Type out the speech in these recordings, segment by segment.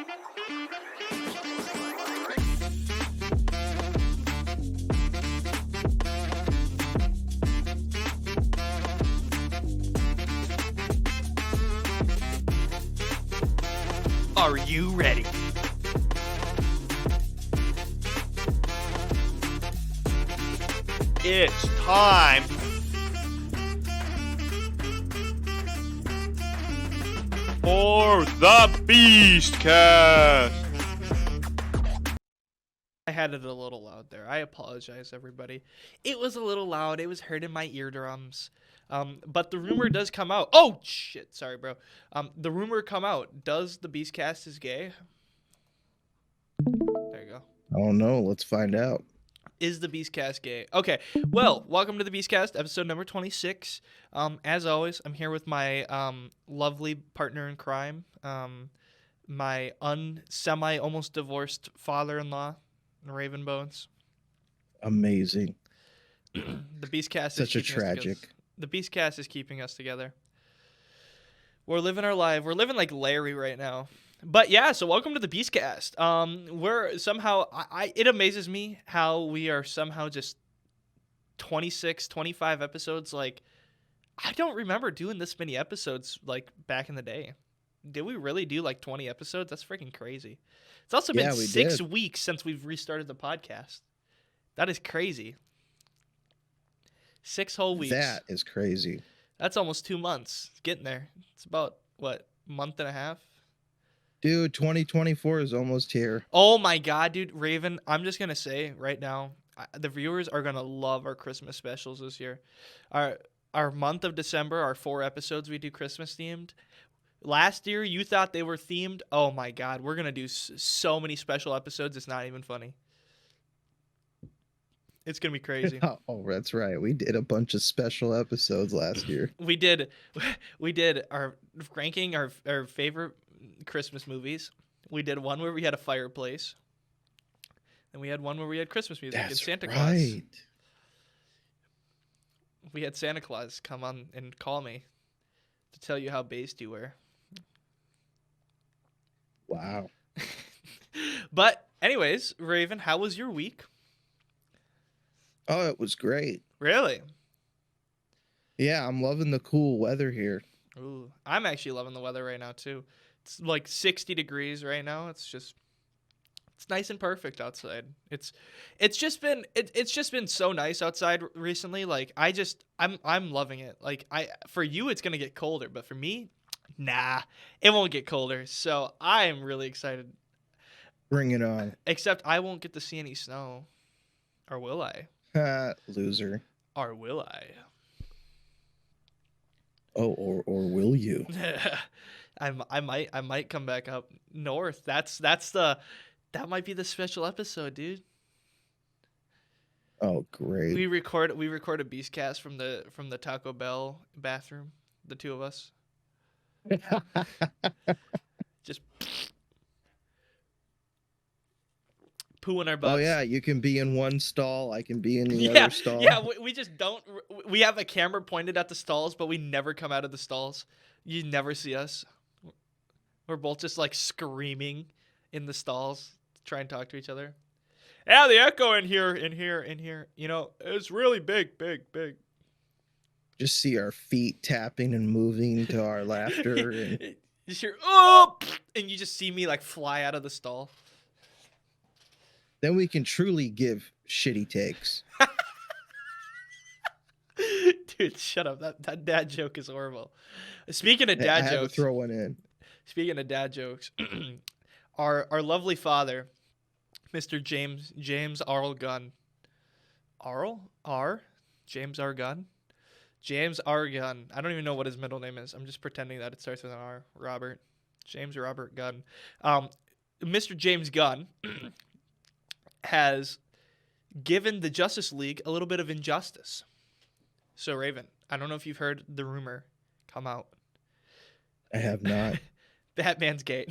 Are you ready? It's time for the Beastcast. I had it a little loud there. I apologize, everybody. It was a little loud. It was hurting my eardrums. But the rumor does come out. Oh, shit. Sorry, bro. The rumor come out. Does the Beastcast is gay? There you go. I don't know. Let's find out. Is the Beastcast gay? Okay. Well, welcome to the Beastcast, episode number 26. As always, I'm here with my lovely partner in crime, my almost divorced father-in-law, Raven Bones. Amazing. The Beastcast Such a tragic. The Beastcast is keeping us together. We're living our life. We're living like Larry right now. But yeah, so welcome to the Beastcast. We're somehow, it amazes me how we are somehow just 26, 25 episodes. Like, I don't remember doing this many episodes like back in the day. Did we really do like 20 episodes? That's freaking crazy. It's also been 6 weeks since we've restarted the podcast. That is crazy. 6 whole weeks. That is crazy. That's almost 2 months. It's getting there. It's about, what, month and a half? Dude, 2024 is almost here. Oh my God, dude. Raven, I'm just going to say right now, the viewers are going to love our Christmas specials this year. Our month of December, our 4 episodes we do Christmas themed. Last year, you thought they were themed. Oh my God, we're going to do so many special episodes. It's not even funny. It's going to be crazy. Oh, that's right. We did a bunch of special episodes last year. We did our ranking our favorite Christmas movies. We did one where we had a fireplace. And we had one where we had Christmas music and Santa Claus. We had Santa Claus come on and call me to tell you how based you were. Wow. But anyways, Raven, how was your week? Oh, it was great. Really? Yeah, I'm loving the cool weather here. Ooh, I'm actually loving the weather right now too. It's like 60 degrees right now. It's nice and perfect outside. It's just been so nice outside recently. Like I'm loving it. Like for you it's going to get colder, but for me, nah, it won't get colder. So I am really excited. Bring it on. Except I won't get to see any snow. Or will I? Loser. Or will I? Oh, or will you? I might come back up north. That might be the special episode, dude. Oh, great. We record a Beastcast from the Taco Bell bathroom, the two of us. Just poo in our butts. Oh yeah, you can be in one stall, I can be in the other stall. Yeah, we just don't. We have a camera pointed at the stalls, but we never come out of the stalls. You never see us. We're both just like screaming in the stalls to try and talk to each other. Yeah, the echo in here. You know, it's really big. Just see our feet tapping and moving to our laughter. And you just hear, oh, and you just see me like fly out of the stall. Then we can truly give shitty takes. Dude, shut up. That dad joke is horrible. Speaking of dad jokes. I had to throw one in. Speaking of dad jokes, our lovely father, Mr. James R. Gunn. James R. Gunn? James R. Gunn. I don't even know what his middle name is. I'm just pretending that it starts with an R. Robert. James Robert Gunn. Mr. James Gunn has given the Justice League a little bit of injustice. So, Raven, I don't know if you've heard the rumor come out. I have not. Batman's gay.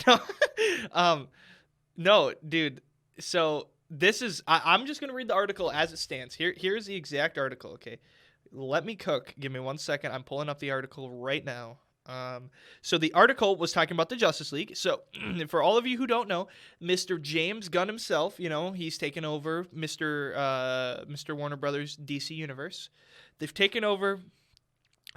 No, dude. So this is. I'm just gonna read the article as it stands. Here's the exact article. Okay, let me cook. Give me 1 second. I'm pulling up the article right now. So the article was talking about the Justice League. So for all of you who don't know, Mr. James Gunn himself, he's taken over Mr. Warner Brothers DC Universe. They've taken over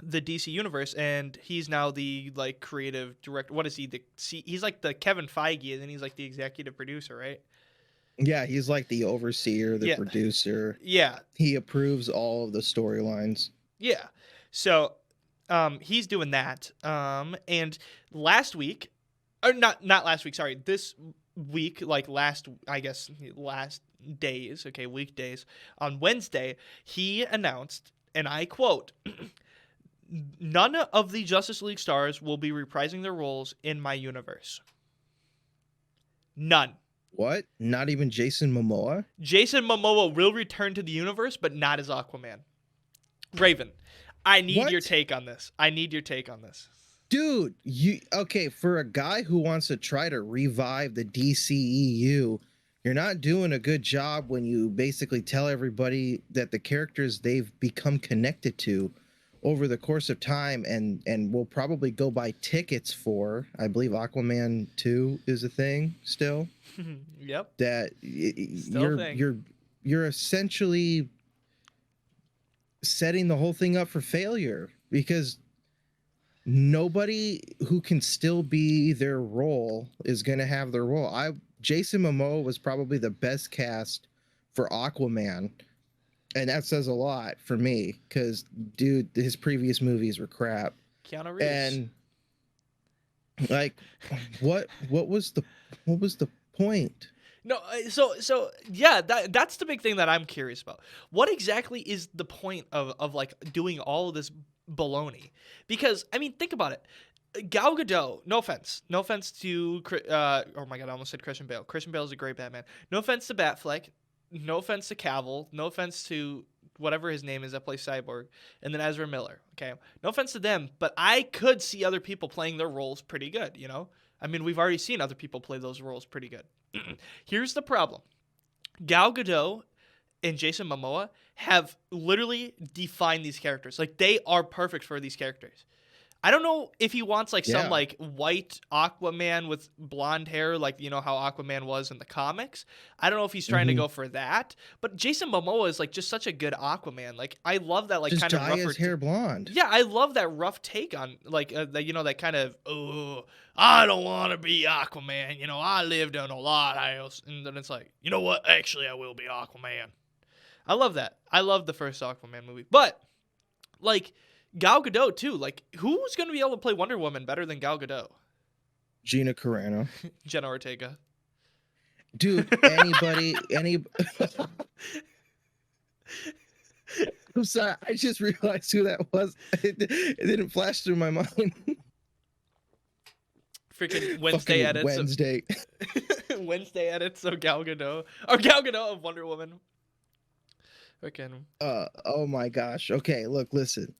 the DC Universe, and he's now the creative director. What is he? He's like the Kevin Feige, and then he's like the executive producer, right? Yeah, he's like the overseer, the producer. Yeah. He approves all of the storylines. Yeah. So he's doing that. And last week, or not last week, sorry, this week, last days, weekdays, on Wednesday, he announced, and I quote, "None of the Justice League stars will be reprising their roles in my universe. None." What? Not even Jason Momoa? Jason Momoa will return to the universe, but not as Aquaman. Raven, I need your take on this. Dude, for a guy who wants to try to revive the DCEU, you're not doing a good job when you basically tell everybody that the characters they've become connected to over the course of time and will probably go buy tickets for. I believe Aquaman 2 is a thing still. Yep. That you're essentially setting the whole thing up for failure, because nobody who can still be their role is going to have their role. Jason Momoa was probably the best cast for Aquaman, and that says a lot for me, because dude, his previous movies were crap. Keanu Reeves. And what was the point? No, so yeah, that's the big thing that I'm curious about. What exactly is the point of doing all of this baloney? Because I mean, think about it. Gal Gadot, no offense to oh my god, I almost said Christian Bale. Christian Bale is a great Batman. No offense to Batfleck. No offense to Cavill. No offense to whatever his name is that plays Cyborg. And then Ezra Miller. Okay. No offense to them, but I could see other people playing their roles pretty good, I mean, we've already seen other people play those roles pretty good. Here's the problem. Gal Gadot and Jason Momoa have literally defined these characters. They are perfect for these characters. I don't know if he wants some white Aquaman with blonde hair, how Aquaman was in the comics. I don't know if he's trying to go for that. But Jason Momoa is just such a good Aquaman. I love that just kind of rougher his hair blonde. Yeah, I love that rough take on that kind of I don't want to be Aquaman. I lived in a lot house, and then it's you know what? Actually, I will be Aquaman. I love that. I love the first Aquaman movie, but Gal Gadot too. Who's going to be able to play Wonder Woman better than Gal Gadot? Gina Carano. Jenna Ortega. Dude, anybody. I'm sorry, I just realized who that was. It didn't flash through my mind. Freaking Wednesday edits. Wednesday edits of Gal Gadot. Or Gal Gadot of Wonder Woman. Oh my gosh. Okay, look, listen.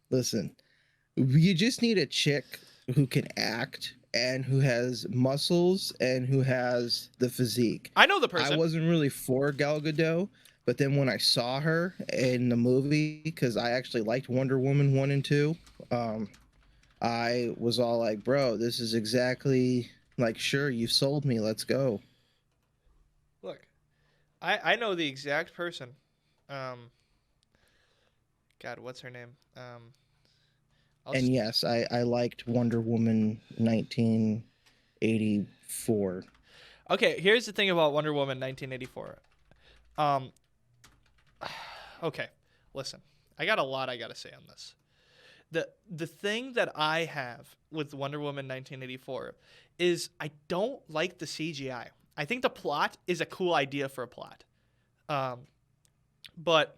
You just need a chick who can act and who has muscles and who has the physique. I know the person. I wasn't really for Gal Gadot, but then when I saw her in the movie, because I actually liked Wonder Woman 1 and 2, I was all like, bro, this is exactly sure, you sold me, let's go. Look, I know the exact person. God, what's her name? Yes, I liked Wonder Woman 1984. Okay, here's the thing about Wonder Woman 1984. Okay, listen. I got a lot I got to say on this. The thing that I have with Wonder Woman 1984 is I don't like the CGI. I think the plot is a cool idea for a plot. But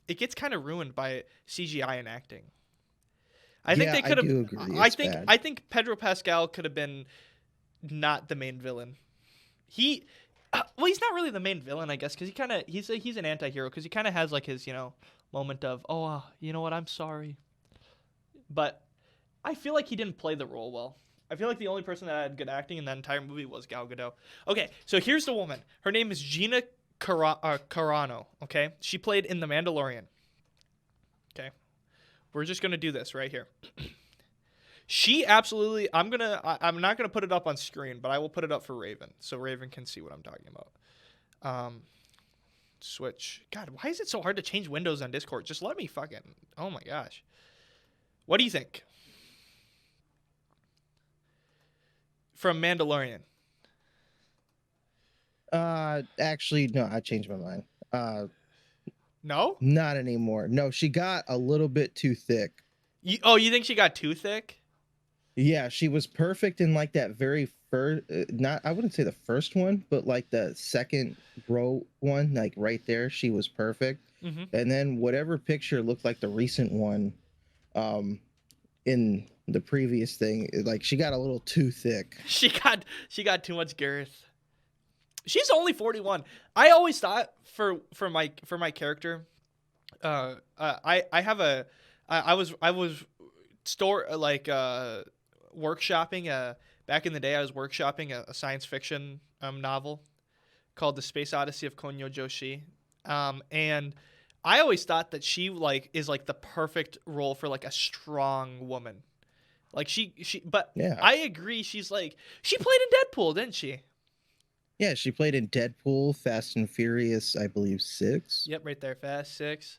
it gets kind of ruined by CGI and acting. I think they could have. I think Pedro Pascal could have been not the main villain. He's not really the main villain, I guess, because he's an anti-hero, because he kind of has his moment of you know what, I'm sorry. But I feel like he didn't play the role well. I feel like the only person that had good acting in that entire movie was Gal Gadot. Okay, so here's the woman. Her name is Gina Carano, okay? She played in The Mandalorian. Okay? We're just going to do this right here. She absolutely. I'm not gonna put it up on screen, but I will put it up for Raven, so Raven can see what I'm talking about. Switch. God, why is it so hard to change windows on Discord? Just let me fucking. Oh my gosh. What do you think? From Mandalorian. Actually, no, I changed my mind. No? Not anymore. No, she got a little bit too thick. You think she got too thick? Yeah, she was perfect in like that very first, not, I wouldn't say the first one, but like the second row one, like right there, she was perfect. Mm-hmm. And then whatever picture looked like the recent one, in the previous thing, like she got a little too thick. She got too much girth. She's only 41. I always thought for my character, I was workshopping back in the day. I was workshopping a science fiction novel called The Space Odyssey of Konyo Joshi, and I always thought that she is like the perfect role for like a strong woman. Like but Yeah. I agree. She played in Deadpool, didn't she? Yeah, she played in Deadpool, Fast and Furious, I believe 6. Yep, right there, Fast 6.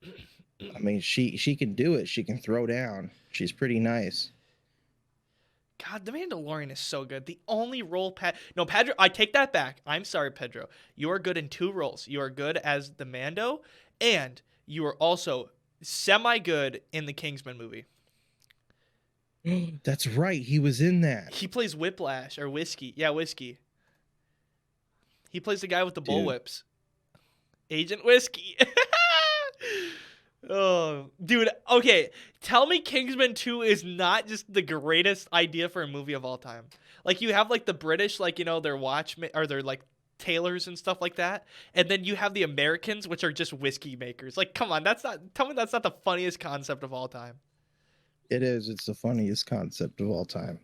I mean, she can do it. She can throw down. She's pretty nice. God, The Mandalorian is so good. The only role Pedro, I take that back. I'm sorry, Pedro. You are good in 2 roles. You are good as the Mando, and you are also semi-good in the Kingsman movie. That's right. He was in that. He plays Whiplash or Whiskey. Yeah, Whiskey. He plays the guy with the bullwhips. Agent Whiskey. Oh, dude. Okay, tell me Kingsman 2 is not just the greatest idea for a movie of all time. Like, you have like the British, like, you know, their watchmen or their like tailors and stuff like that, and then you have the Americans, which are just whiskey makers. Like, come on, tell me that's not the funniest concept of all time. It is. It's the funniest concept of all time.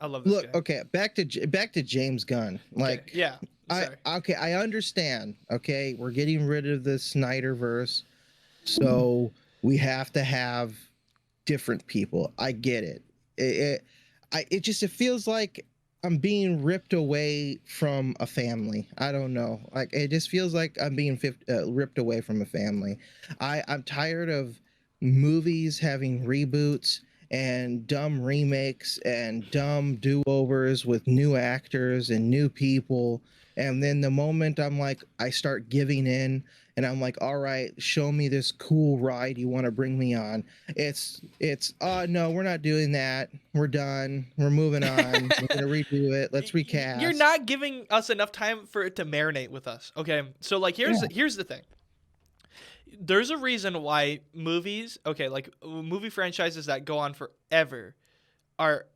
I love this. Look, guy. okay, back to James Gunn. Like, okay. Yeah. I understand. Okay, we're getting rid of the Snyderverse, so we have to have different people. I get it. It feels like I'm being ripped away from a family. I don't know. Like, it just feels like I'm being ripped away from a family. I'm tired of movies having reboots and dumb remakes and dumb do-overs with new actors and new people. And then the moment I start giving in and I'm like, all right, show me this cool ride you want to bring me on. It's no, we're not doing that. We're done. We're moving on. We're gonna redo it. Let's recast. You're not giving us enough time for it to marinate with us. Okay, so like here's the thing. There's a reason why movies, like movie franchises that go on forever are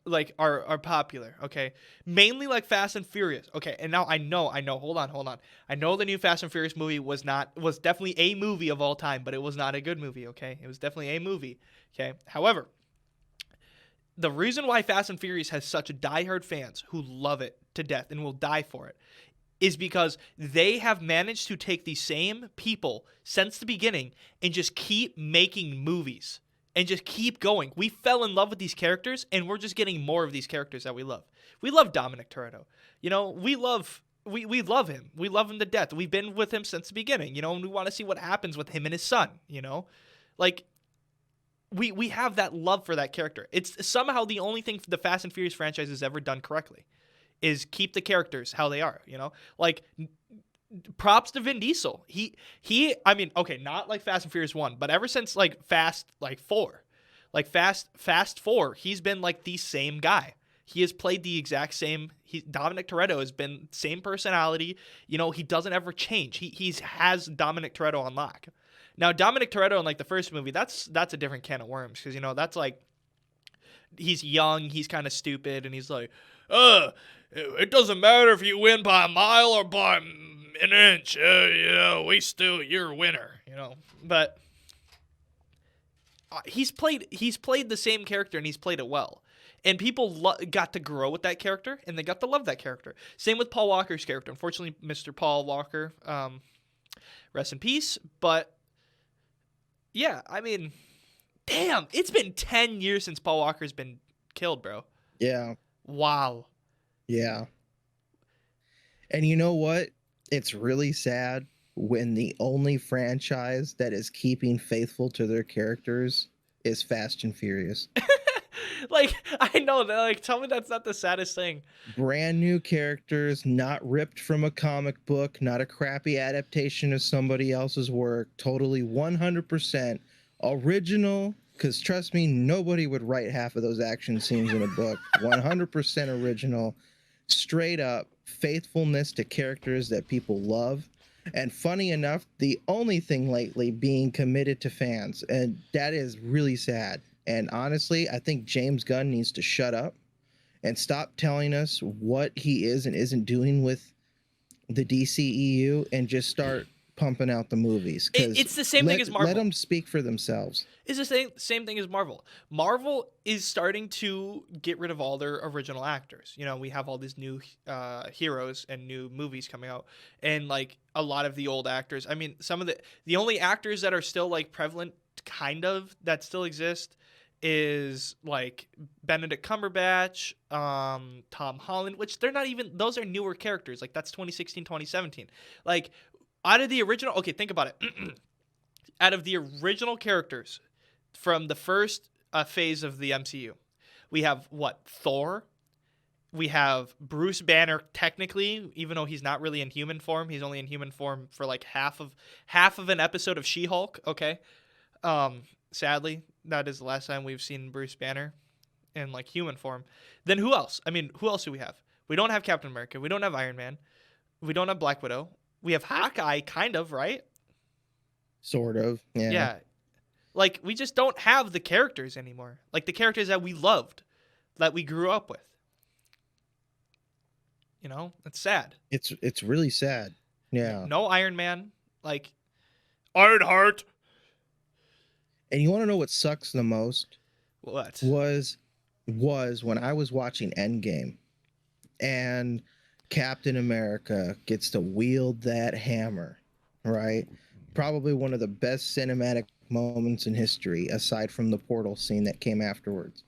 popular, okay? Mainly like Fast and Furious. Okay, and now I know, hold on. I know the new Fast and Furious movie was definitely a movie of all time, but it was not a good movie, okay? It was definitely a movie, okay? However, the reason why Fast and Furious has such diehard fans who love it to death and will die for it is because they have managed to take the same people since the beginning and just keep making movies and just keep going. We fell in love with these characters, and we're just getting more of these characters that we love. We love Dominic Toretto. You know, we love him. We love him to death. We've been with him since the beginning, you know, and we want to see what happens with him and his son, you know? Like, we have that love for that character. It's somehow the only thing the Fast and Furious franchise has ever done correctly is keep the characters how they are, you know? Like, props to Vin Diesel. I mean, okay, not like Fast and Furious 1, but ever since like Fast 4, Fast 4, he's been like the same guy. He has played the exact same. Dominic Toretto has been same personality. You know, he doesn't ever change. He has Dominic Toretto on lock. Now, Dominic Toretto in like the first movie, that's a different can of worms, because, you know, that's like, he's young, he's kind of stupid, and he's like, it doesn't matter if you win by a mile or by an inch. You know, you're a winner. You know, but he's played the same character, and he's played it well. And people got to grow with that character, and they got to love that character. Same with Paul Walker's character. Unfortunately, Mr. Paul Walker, rest in peace. But yeah, I mean, Damn, it's been 10 years since Paul Walker's been killed, bro. Yeah. Wow. Yeah. And you know what? It's really sad when the only franchise that is keeping faithful to their characters is Fast and Furious. Like, I know that. Like, tell me that's not the saddest thing. Brand new characters, not ripped from a comic book, not a crappy adaptation of somebody else's work, totally 100% original. Because trust me, nobody would write half of those action scenes in a book. 100% original, straight up faithfulness to characters that people love. And funny enough, the only thing lately being committed to fans. And that is really sad. And honestly, I think James Gunn needs to shut up and stop telling us what he is and isn't doing with the DCEU and just start pumping out the movies. It's the same thing as Marvel. Let them speak for themselves. It's the same thing as Marvel. Marvel is starting to get rid of all their original actors. You know, we have all these new heroes and new movies coming out, and like a lot of the old actors. I mean, some of the only actors that are still like prevalent, kind of, that still exist is like Benedict Cumberbatch, Tom Holland, which they're not even, those are newer characters. Like that's 2016, 2017. Like out of the original, okay, think about it. Out of the original characters from the first phase of the MCU, we have what? Thor. We have Bruce Banner, technically, even though he's not really in human form. He's only in human form for like half of an episode of She-Hulk. Okay. Sadly, that is the last time we've seen Bruce Banner in like human form. Then who else? I mean, who else do we have? We don't have Captain America. We don't have Iron Man. We don't have Black Widow. We have Hawkeye, kind of, right? Sort of. Yeah. Yeah. Like, we just don't have the characters anymore. Like, the characters that we loved, that we grew up with. You know? It's sad. It's really sad. Yeah. No Iron Man. Like, Ironheart. And you want to know what sucks the most? What? Was when I was watching Endgame and Captain America gets to wield that hammer, right? Probably one of the best cinematic moments in history, aside from the portal scene that came afterwards.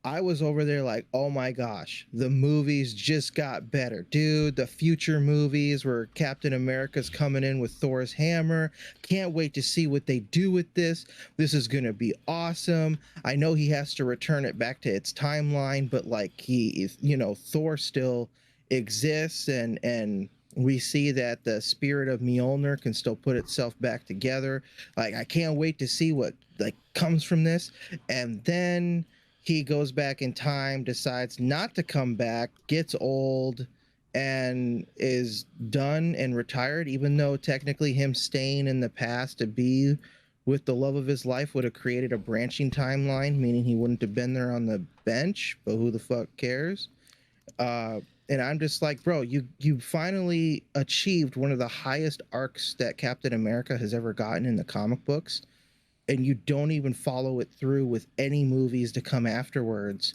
I was over there like, oh my gosh, the movies just got better. Dude, the future movies where Captain America's coming in with Thor's hammer. Can't wait to see what they do with this. This is going to be awesome. I know he has to return it back to its timeline, but like Thor still exists and we see that the spirit of Mjolnir can still put itself back together. Like, I can't wait to see what like comes from this. And then he goes back in time, decides not to come back, gets old, and is done and retired, even though technically him staying in the past to be with the love of his life would have created a branching timeline, meaning he wouldn't have been there on the bench, but who the fuck cares? And I'm just like, bro, you finally achieved one of the highest arcs that Captain America has ever gotten in the comic books, and you don't even follow it through with any movies to come afterwards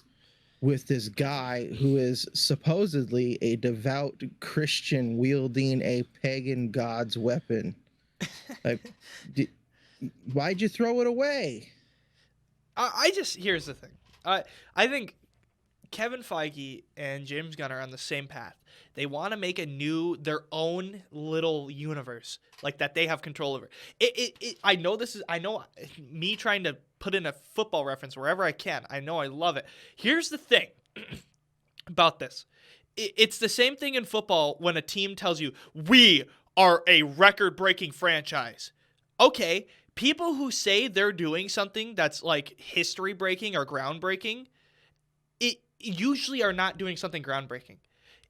with this guy who is supposedly a devout Christian wielding a pagan god's weapon. Like, why'd you throw it away? Here's the thing. I think Kevin Feige and James Gunn are on the same path. They want to make their own little universe like that they have control over. I know me trying to put in a football reference wherever I can. I know I love it. Here's the thing about this. It's the same thing in football when a team tells you, we are a record-breaking franchise. Okay, people who say they're doing something that's like history-breaking or groundbreaking, it usually are not doing something groundbreaking.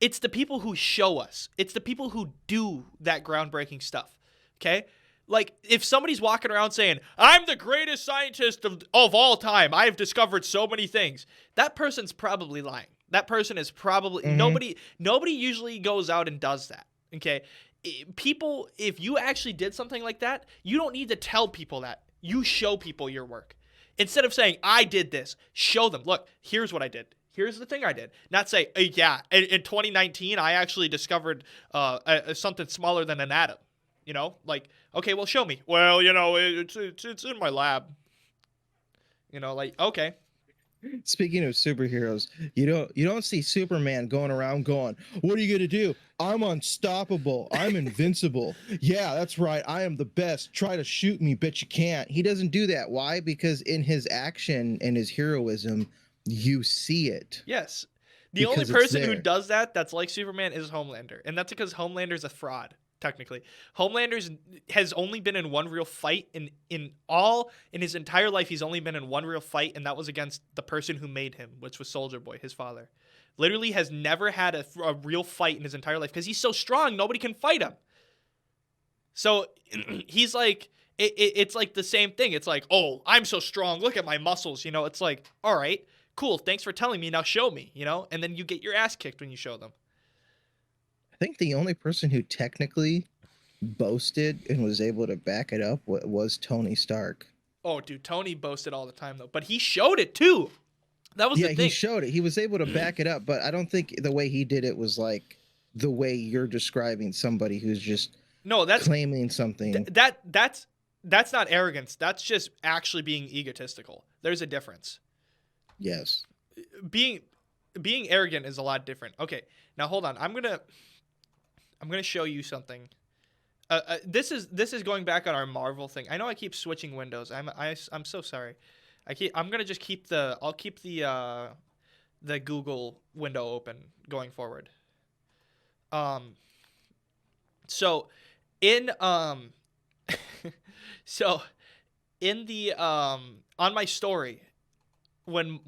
It's the people who show us. It's the people who do that groundbreaking stuff. Okay? Like, if somebody's walking around saying, I'm the greatest scientist of all time, I've discovered so many things, that person's probably lying. That person is probably... Nobody usually goes out and does that. Okay? People, if you actually did something like that, you don't need to tell people that. You show people your work. Instead of saying, I did this, show them, look, here's what I did. Here's the thing I did. Not say, yeah, in 2019, I actually discovered something smaller than an atom. You know, like, okay, well, show me. Well, it's in my lab. Like, okay. Speaking of superheroes, you don't see Superman going around going, "What are you gonna do? I'm unstoppable. I'm invincible. Yeah, that's right. I am the best. Try to shoot me, but you can't." He doesn't do that. Why? Because in his action and his heroism, you see it. Yes. The only Because it's person who there. does that's like Superman is Homelander. And that's because Homelander's a fraud, technically. Homelander's has only been in one real fight in his entire life. He's only been in one real fight, and that was against the person who made him, which was Soldier Boy, his father. Literally has never had a real fight in his entire life because he's so strong, nobody can fight him. So he's like, it's like the same thing. It's like, oh, I'm so strong. Look at my muscles. It's like, all right, cool. Thanks for telling me. Now show me, and then you get your ass kicked when you show them. I think the only person who technically boasted and was able to back it up was Tony Stark. Oh, dude, Tony boasted all the time, though. But he showed it, too. That was the thing. Yeah, he showed it. He was able to back it up, but I don't think the way he did it was like the way you're describing somebody who's just claiming something. That's not arrogance. That's just actually being egotistical. There's a difference. Yes. Being arrogant is a lot different. Okay, now hold on. I'm gonna show you something. This is going back on our Marvel thing. I know I keep switching windows. I'm so sorry. I'm gonna just keep the Google window open going forward. So in the on my story when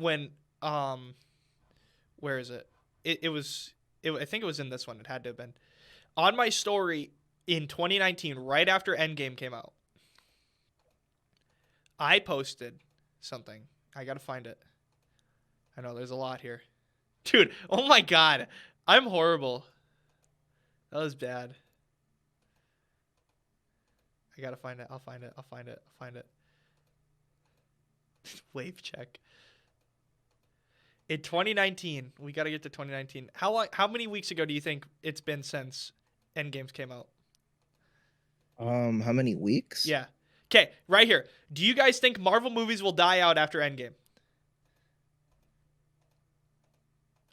where is it? I think it was in this one. It had to have been on my story in 2019, right after Endgame came out. I posted something. I gotta find it. I know there's a lot here. Dude, oh my god. I'm horrible. That was bad. I gotta find it. I'll find it. Wave check. In 2019, we gotta get to 2019. How many weeks ago do you think it's been since Endgames came out? How many weeks? Yeah. Okay, right here. Do you guys think Marvel movies will die out after Endgame?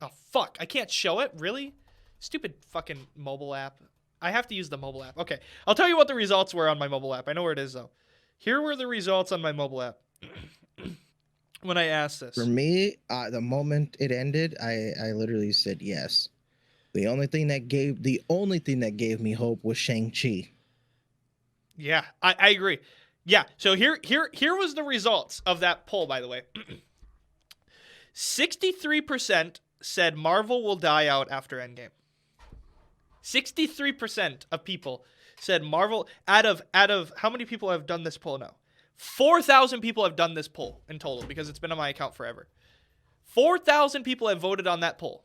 Oh, fuck. I can't show it? Really? Stupid fucking mobile app. I have to use the mobile app. Okay, I'll tell you what the results were on my mobile app. I know where it is, though. Here were the results on my mobile app when I asked this. For me, the moment it ended, I literally said yes. The only thing that gave me hope was Shang-Chi. Yeah, I agree. Yeah, so here was the results of that poll, by the way. 63% said Marvel will die out after Endgame. 63% of people said Marvel out of how many people have done this poll now? 4,000 people have done this poll in total because it's been on my account forever. 4,000 people have voted on that poll.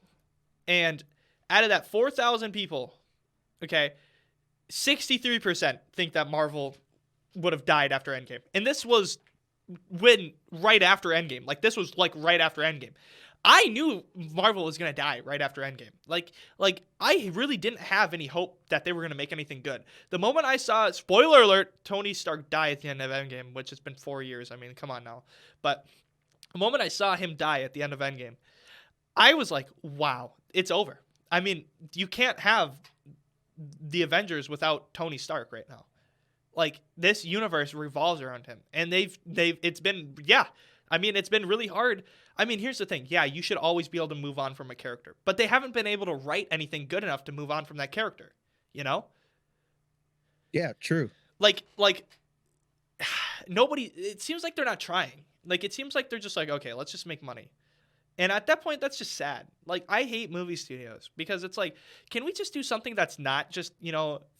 And out of that 4,000 people, okay, 63% think that Marvel would have died after Endgame. And this was right after Endgame. Like, this was, like, right after Endgame. I knew Marvel was going to die right after Endgame. Like, I really didn't have any hope that they were going to make anything good. The moment I saw, spoiler alert, Tony Stark die at the end of Endgame, which has been 4 years. I mean, come on now. But the moment I saw him die at the end of Endgame, I was like, wow, it's over. I mean, you can't have the Avengers without Tony Stark right now. Like, this universe revolves around him. And it's been really hard. I mean, here's the thing. Yeah, you should always be able to move on from a character. But they haven't been able to write anything good enough to move on from that character. You know? Yeah, true. Like, nobody, it seems like they're not trying. Like, it seems like they're just like, okay, let's just make money. And at that point, that's just sad. Like, I hate movie studios because it's like, can we just do something that's not just,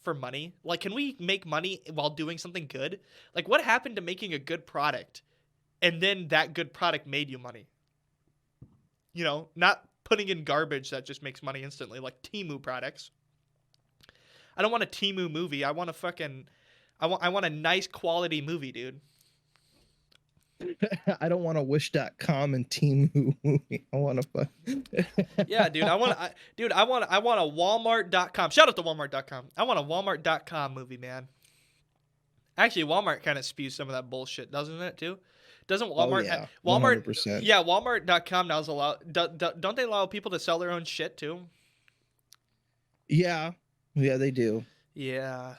for money? Like, can we make money while doing something good? Like, what happened to making a good product and then that good product made you money? Not putting in garbage that just makes money instantly, like Temu products. I don't want a Temu movie. I want I want a nice quality movie, dude. I don't want a Wish.com and Temu movie. I want a Yeah, dude. I want a Walmart.com. Shout out to Walmart.com. I want a Walmart.com movie, man. Actually, Walmart kind of spews some of that bullshit, doesn't it, too? Doesn't Oh Walmart yeah, Walmart 100%. yeah, Walmart.com now is allowed don't they allow people to sell their own shit too? Yeah, yeah, they do. Yeah.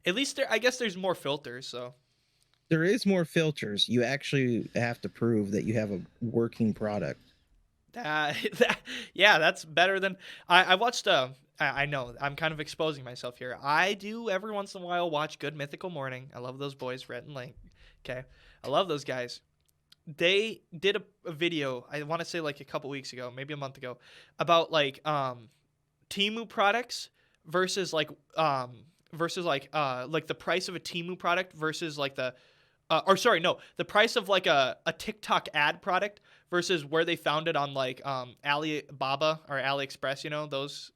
At least I guess there's more filters, so There is more filters. You actually have to prove that you have a working product. that yeah, that's better than I watched I know I'm kind of exposing myself here. I do every once in a while watch Good Mythical Morning. I love those boys, Rhett and Link. Okay. I love those guys. They did a video, I want to say like a couple weeks ago, maybe a month ago, about like Temu products versus like the price of a Temu product versus like or sorry, no, the price of like a TikTok ad product versus where they found it on like Alibaba or AliExpress, those,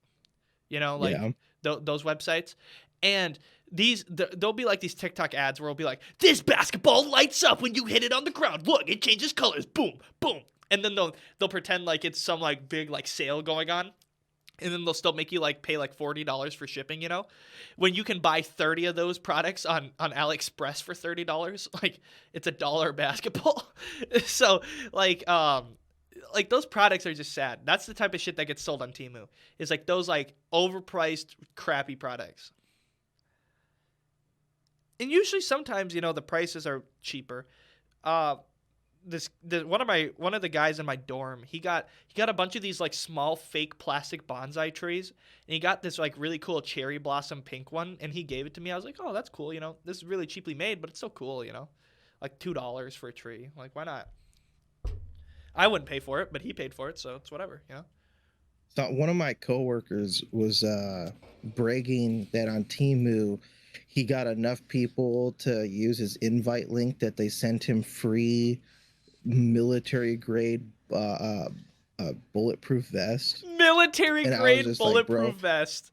like Yeah. those websites. And there'll be like these TikTok ads where it'll be like, this basketball lights up when you hit it on the ground. Look, it changes colors. Boom, boom. And then they'll pretend like it's some like big like sale going on. And then they'll still make you like pay like $40 for shipping, when you can buy 30 of those products on AliExpress for $30. Like it's $1 basketball. So like those products are just sad. That's the type of shit that gets sold on Temu. Is like those like overpriced crappy products. And usually sometimes, the prices are cheaper. One of the guys in my dorm, he got a bunch of these like small fake plastic bonsai trees, and he got this like really cool cherry blossom pink one, and he gave it to me. I was like, oh, that's cool. This is really cheaply made, but it's so cool. Like $2 for a tree. Like, why not? I wouldn't pay for it, but he paid for it, so it's whatever. So one of my coworkers was bragging that on Temu he got enough people to use his invite link that they sent him free military grade bulletproof vest. Military And I was grade just like, bulletproof bro, vest.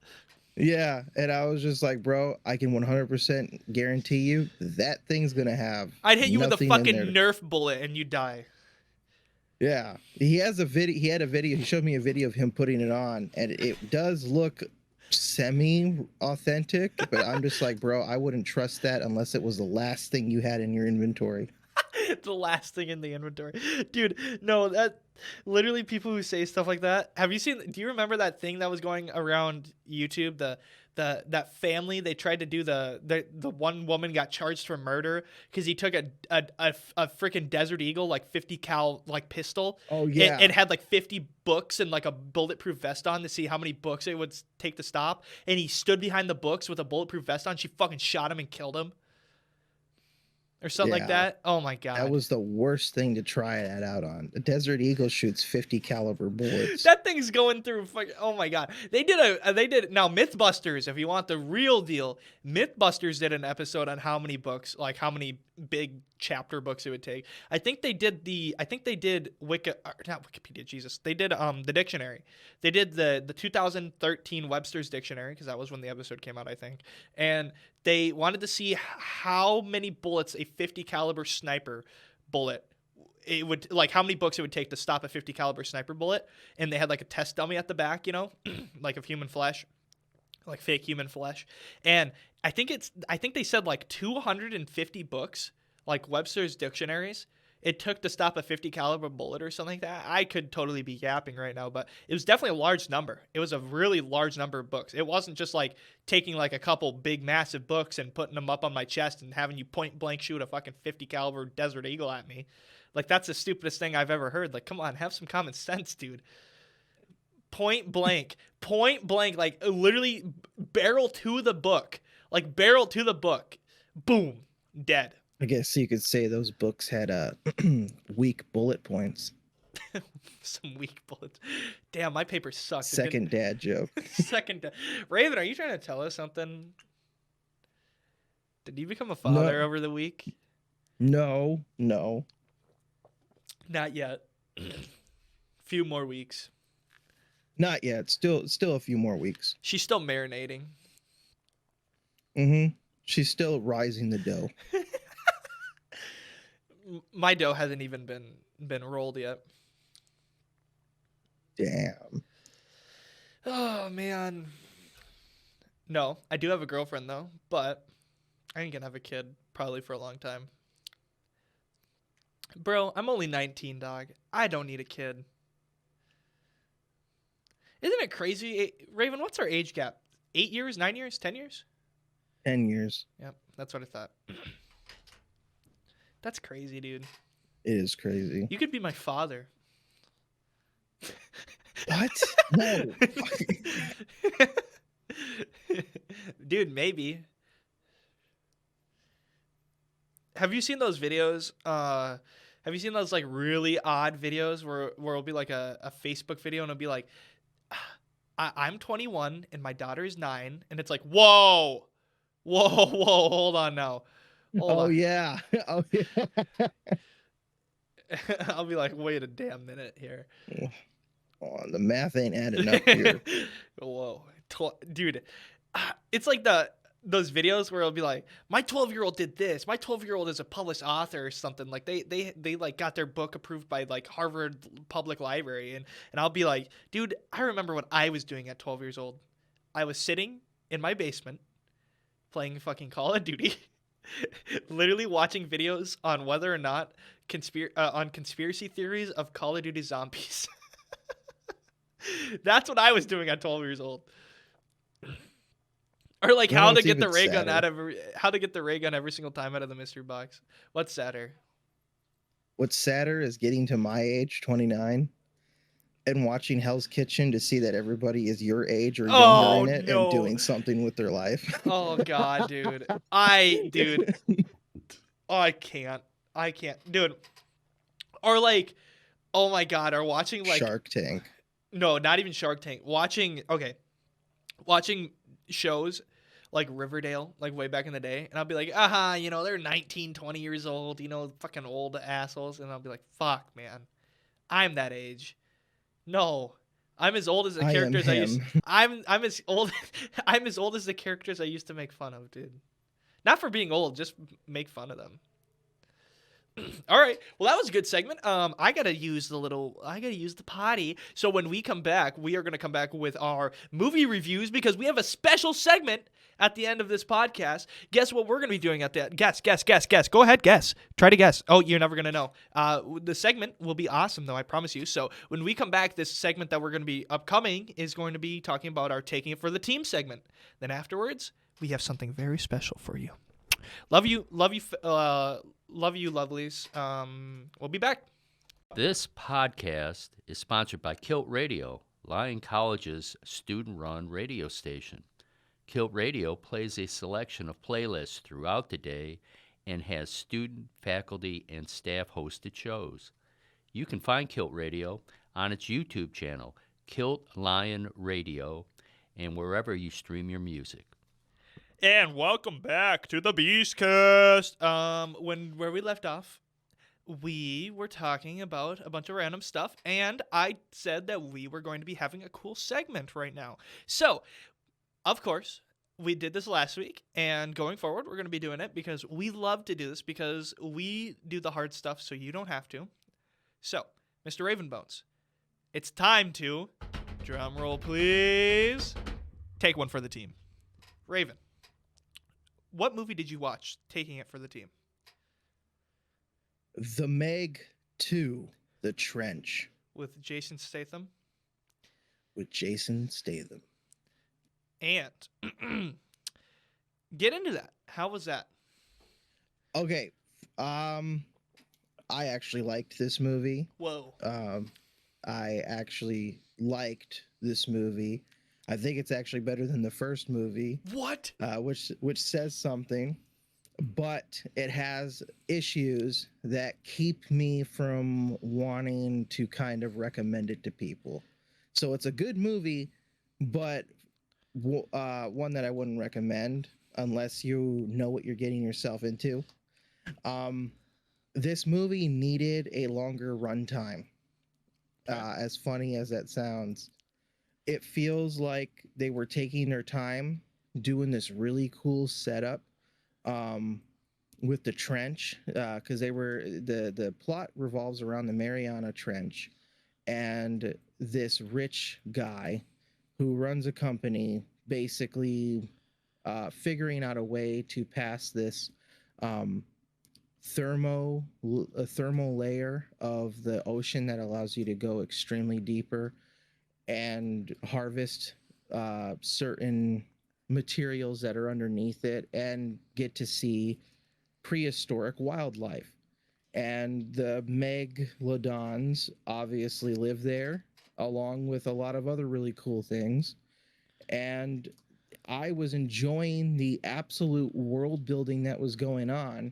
yeah, and I was just like, bro, I can 100% guarantee you that thing's gonna have. I'd hit you with a nothing in fucking there. Nerf bullet and you die. Yeah, he has a video. He had a video. He showed me a video of him putting it on, and it does look semi-authentic. But I'm just like, bro, I wouldn't trust that unless it was the last thing you had in your inventory. The last thing in the inventory, dude. No, that literally people who say stuff like that. Have you seen? Do you remember that thing that was going around YouTube? That family, they tried to do the one woman got charged for murder because he took a freaking Desert Eagle like 50 cal like pistol. Oh yeah, it had like 50 books and like a bulletproof vest on to see how many books it would take to stop. And he stood behind the books with a bulletproof vest on. She fucking shot him and killed him. Or something like that. Oh my god. That was the worst thing to try that out on. The Desert Eagle shoots 50 caliber bullets. That thing's going through. Oh my god. They did now. MythBusters, if you want the real deal, MythBusters did an episode on how many books, like how many big chapter books it would take. I think they did not Wikipedia. Jesus, they did the dictionary. They did the 2013 Webster's Dictionary because that was when the episode came out, I think, and they wanted to see how many bullets a 50 caliber sniper bullet, it would, like how many books it would take to stop a 50 caliber sniper bullet. And they had like a test dummy at the back, like of human flesh, like fake human flesh. And I think they said like 250 books, like Webster's dictionaries, it took to stop a 50 caliber bullet or something like that. I could totally be yapping right now, but it was definitely a large number. It was a really large number of books. It wasn't just like taking like a couple big massive books and putting them up on my chest and having you point blank shoot a fucking 50 caliber Desert Eagle at me. Like that's the stupidest thing I've ever heard. Like, come on, have some common sense, dude. Point blank, like literally barrel to the book, boom, dead. I guess you could say those books had weak bullet points. Some weak bullets. Damn, my paper sucks. Second dad joke. Raven, are you trying to tell us something? Did you become a father over the week? No. Not yet. Few more weeks. Not yet. Still a few more weeks. She's still marinating. Mm-hmm. She's still rising the dough. My dough hasn't even been rolled yet. Damn. Oh man. No, I do have a girlfriend though, but I ain't gonna have a kid probably for a long time. Bro, I'm only 19, dog. I don't need a kid. Isn't it crazy? Raven, what's our age gap? 8 years, 9 years, 10 years? 10 years. Yep, that's what I thought. That's crazy, dude. It is crazy. You could be my father. What? No. Dude, maybe. Have you seen those videos? Have you seen those like really odd videos where it'll be like a Facebook video and it'll be like, I'm 21 and my daughter is 9, and it's like, whoa, hold on now. Hold on. Yeah. Oh yeah. I'll be like, wait a damn minute here. Oh, the math ain't adding up here. Whoa, dude, it's like those videos where it'll be like, my 12-year-old did this. My 12-year-old is a published author or something. Like they like got their book approved by like Harvard Public Library, and I'll be like, dude, I remember what I was doing at 12 years old. I was sitting in my basement playing fucking Call of Duty, literally watching videos on whether or not conspiracy theories of Call of Duty zombies. That's what I was doing at 12 years old. Or like how to get the ray gun every single time out of the mystery box. What's sadder? What's sadder is getting to my age, 29, and watching Hell's Kitchen to see that everybody is your age or younger in it and doing something with their life. Oh god, dude. Oh, I can't, dude. Or like, oh my god, or watching like Shark Tank. No, not even Shark Tank. Watching shows like Riverdale, like way back in the day, and I'll be like, they're 19, 20 years old, fucking old assholes, and I'll be like, fuck, man, I'm that age. No, I'm as old as the characters I'm as old as the characters I used to make fun of, dude. Not for being old, just make fun of them. All right. Well, that was a good segment. I gotta use the potty. So when we come back, we are gonna come back with our movie reviews because we have a special segment at the end of this podcast. Guess what we're gonna be doing at that? Guess. Go ahead, guess. Try to guess. Oh, you're never gonna know. The segment will be awesome, though. I promise you. So when we come back, this segment that we're gonna be upcoming is going to be talking about our Taking It for the Team segment. Then afterwards, we have something very special for you. Love you, lovelies. We'll be back. This podcast is sponsored by KILT Radio, Lyon College's student-run radio station. KILT Radio plays a selection of playlists throughout the day and has student, faculty, and staff-hosted shows. You can find KILT Radio on its YouTube channel, KILT Lyon Radio, and wherever you stream your music. And welcome back to the Beastcast. Where we left off, we were talking about a bunch of random stuff, and I said that we were going to be having a cool segment right now. So, of course, we did this last week, and going forward, we're going to be doing it because we love to do this because we do the hard stuff so you don't have to. So, Mr. Ravenbones, it's time to, drum roll please, take one for the team. Raven. What movie did you watch taking it for the team? The Meg 2, The Trench. With Jason Statham? With Jason Statham. And get into that. How was that? Okay. I actually liked this movie. Whoa. I actually liked this movie. I think it's actually better than the first movie. What? Which says something, but it has issues that keep me from wanting to kind of recommend it to people. So it's a good movie, but one that I wouldn't recommend unless you know what you're getting yourself into. This movie needed a longer runtime. As funny as that sounds. It feels like they were taking their time doing this really cool setup with the trench because the plot revolves around the Mariana Trench and this rich guy who runs a company basically figuring out a way to pass this a thermal layer of the ocean that allows you to go extremely deeper and harvest certain materials that are underneath it and get to see prehistoric wildlife. And the megalodons obviously live there, along with a lot of other really cool things. And I was enjoying the absolute world building that was going on.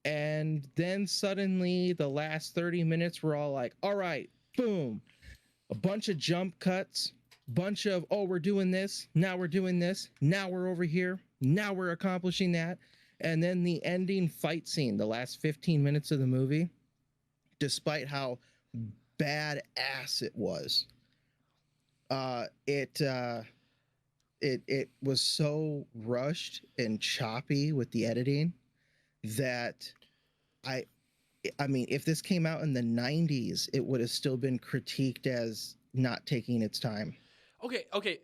And then suddenly, the last 30 minutes were all like, all right, boom, a bunch of jump cuts, bunch of, oh, we're doing this, now we're doing this, now we're over here, now we're accomplishing that. And then the ending fight scene, the last 15 minutes of the movie, despite how badass it was, it was so rushed and choppy with the editing that I mean, if this came out in the 90s, it would have still been critiqued as not taking its time. Okay.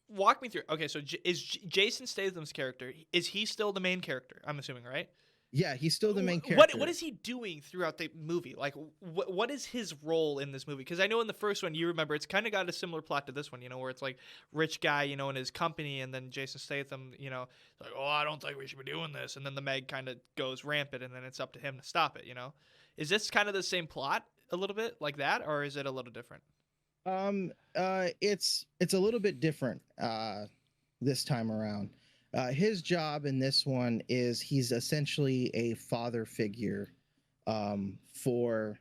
Walk me through. Okay, so is Jason Statham's character, is he still the main character? I'm assuming, right? Yeah, he's still the main character. What is he doing throughout the movie? Like, what is his role in this movie? Because I know in the first one, you remember, it's kind of got a similar plot to this one, where it's like rich guy, in his company, and then Jason Statham, like, oh, I don't think we should be doing this. And then the Meg kind of goes rampant, and then it's up to him to stop it, Is this kind of the same plot a little bit like that, or is it a little different? It's a little bit different this time around. His job in this one is he's essentially a father figure for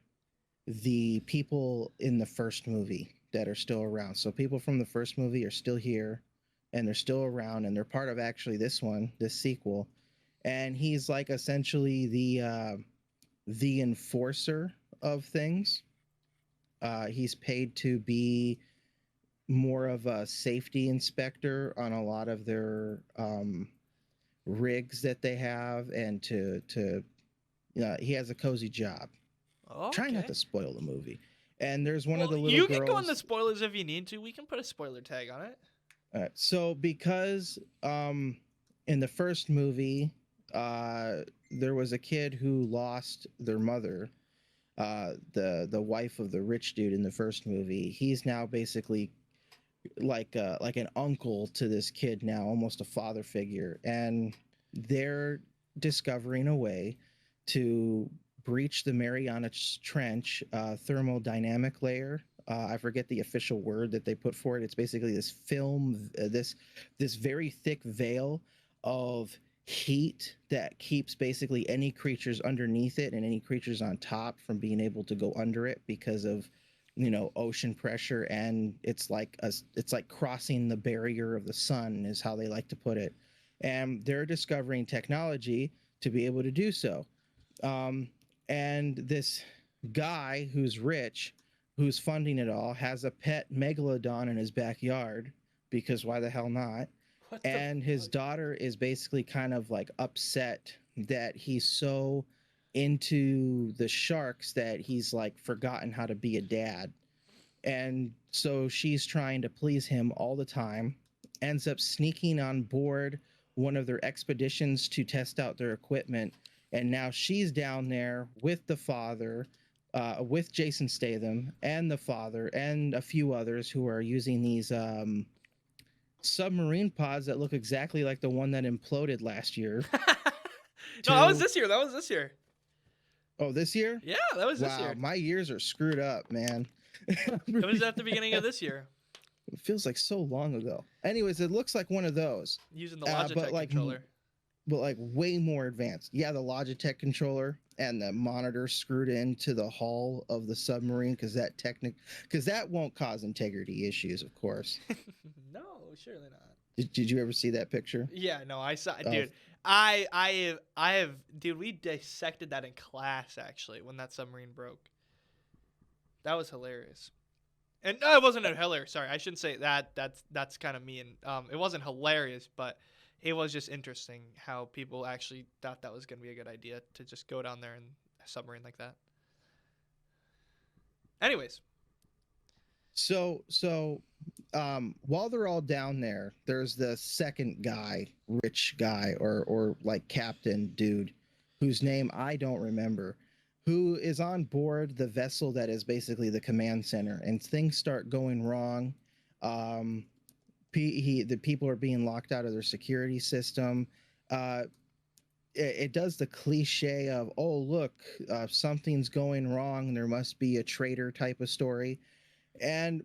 the people in the first movie that are still around. So people from the first movie are still here and they're still around and they're part of actually this sequel. And he's like essentially the enforcer of things. He's paid to be more of a safety inspector on a lot of their rigs that they have, and he has a cozy job. Okay. Try not to spoil the movie. And there's one of the little you girls. You can go on the spoilers if you need to. We can put a spoiler tag on it. All right. So because in the first movie, there was a kid who lost their mother, the wife of the rich dude in the first movie. He's now basically like an uncle to this kid now, almost a father figure, and they're discovering a way to breach the Mariana Trench thermodynamic layer. I forget the official word that they put for it. It's basically this film, this very thick veil of heat that keeps basically any creatures underneath it and any creatures on top from being able to go under it because of ocean pressure, and it's like crossing the barrier of the sun is how they like to put it. And they're discovering technology to be able to do so. And this guy who's rich, who's funding it all, has a pet megalodon in his backyard because why the hell not? And his daughter is basically kind of like upset that he's so into the sharks that he's like forgotten how to be a dad. And so she's trying to please him all the time, ends up sneaking on board one of their expeditions to test out their equipment. And now she's down there with the father, with Jason Statham and the father and a few others who are using these submarine pods that look exactly like the one that imploded last year. No, that was this year. Oh, this year? Yeah, that was this year. Wow, my years are screwed up, man. It was at the beginning of this year. It feels like so long ago. Anyways, it looks like one of those. Using the Logitech controller. But like way more advanced. Yeah, the Logitech controller and the monitor screwed into the hull of the submarine because that won't cause integrity issues, of course. No, surely not. Did you ever see that picture? Yeah, no, I saw, dude. I have, dude. We dissected that in class actually when that submarine broke. That was hilarious. And no, it wasn't hilarious. Sorry, I shouldn't say that. That's kind of mean. It wasn't hilarious, but it was just interesting how people actually thought that was going to be a good idea to just go down there in a submarine like that. Anyways. So while they're all down there, there's the second guy, rich guy, or like captain dude, whose name I don't remember, who is on board the vessel that is basically the command center, and things start going wrong. The people are being locked out of their security system. It does the cliche of, oh, look, something's going wrong, there must be a traitor type of story. And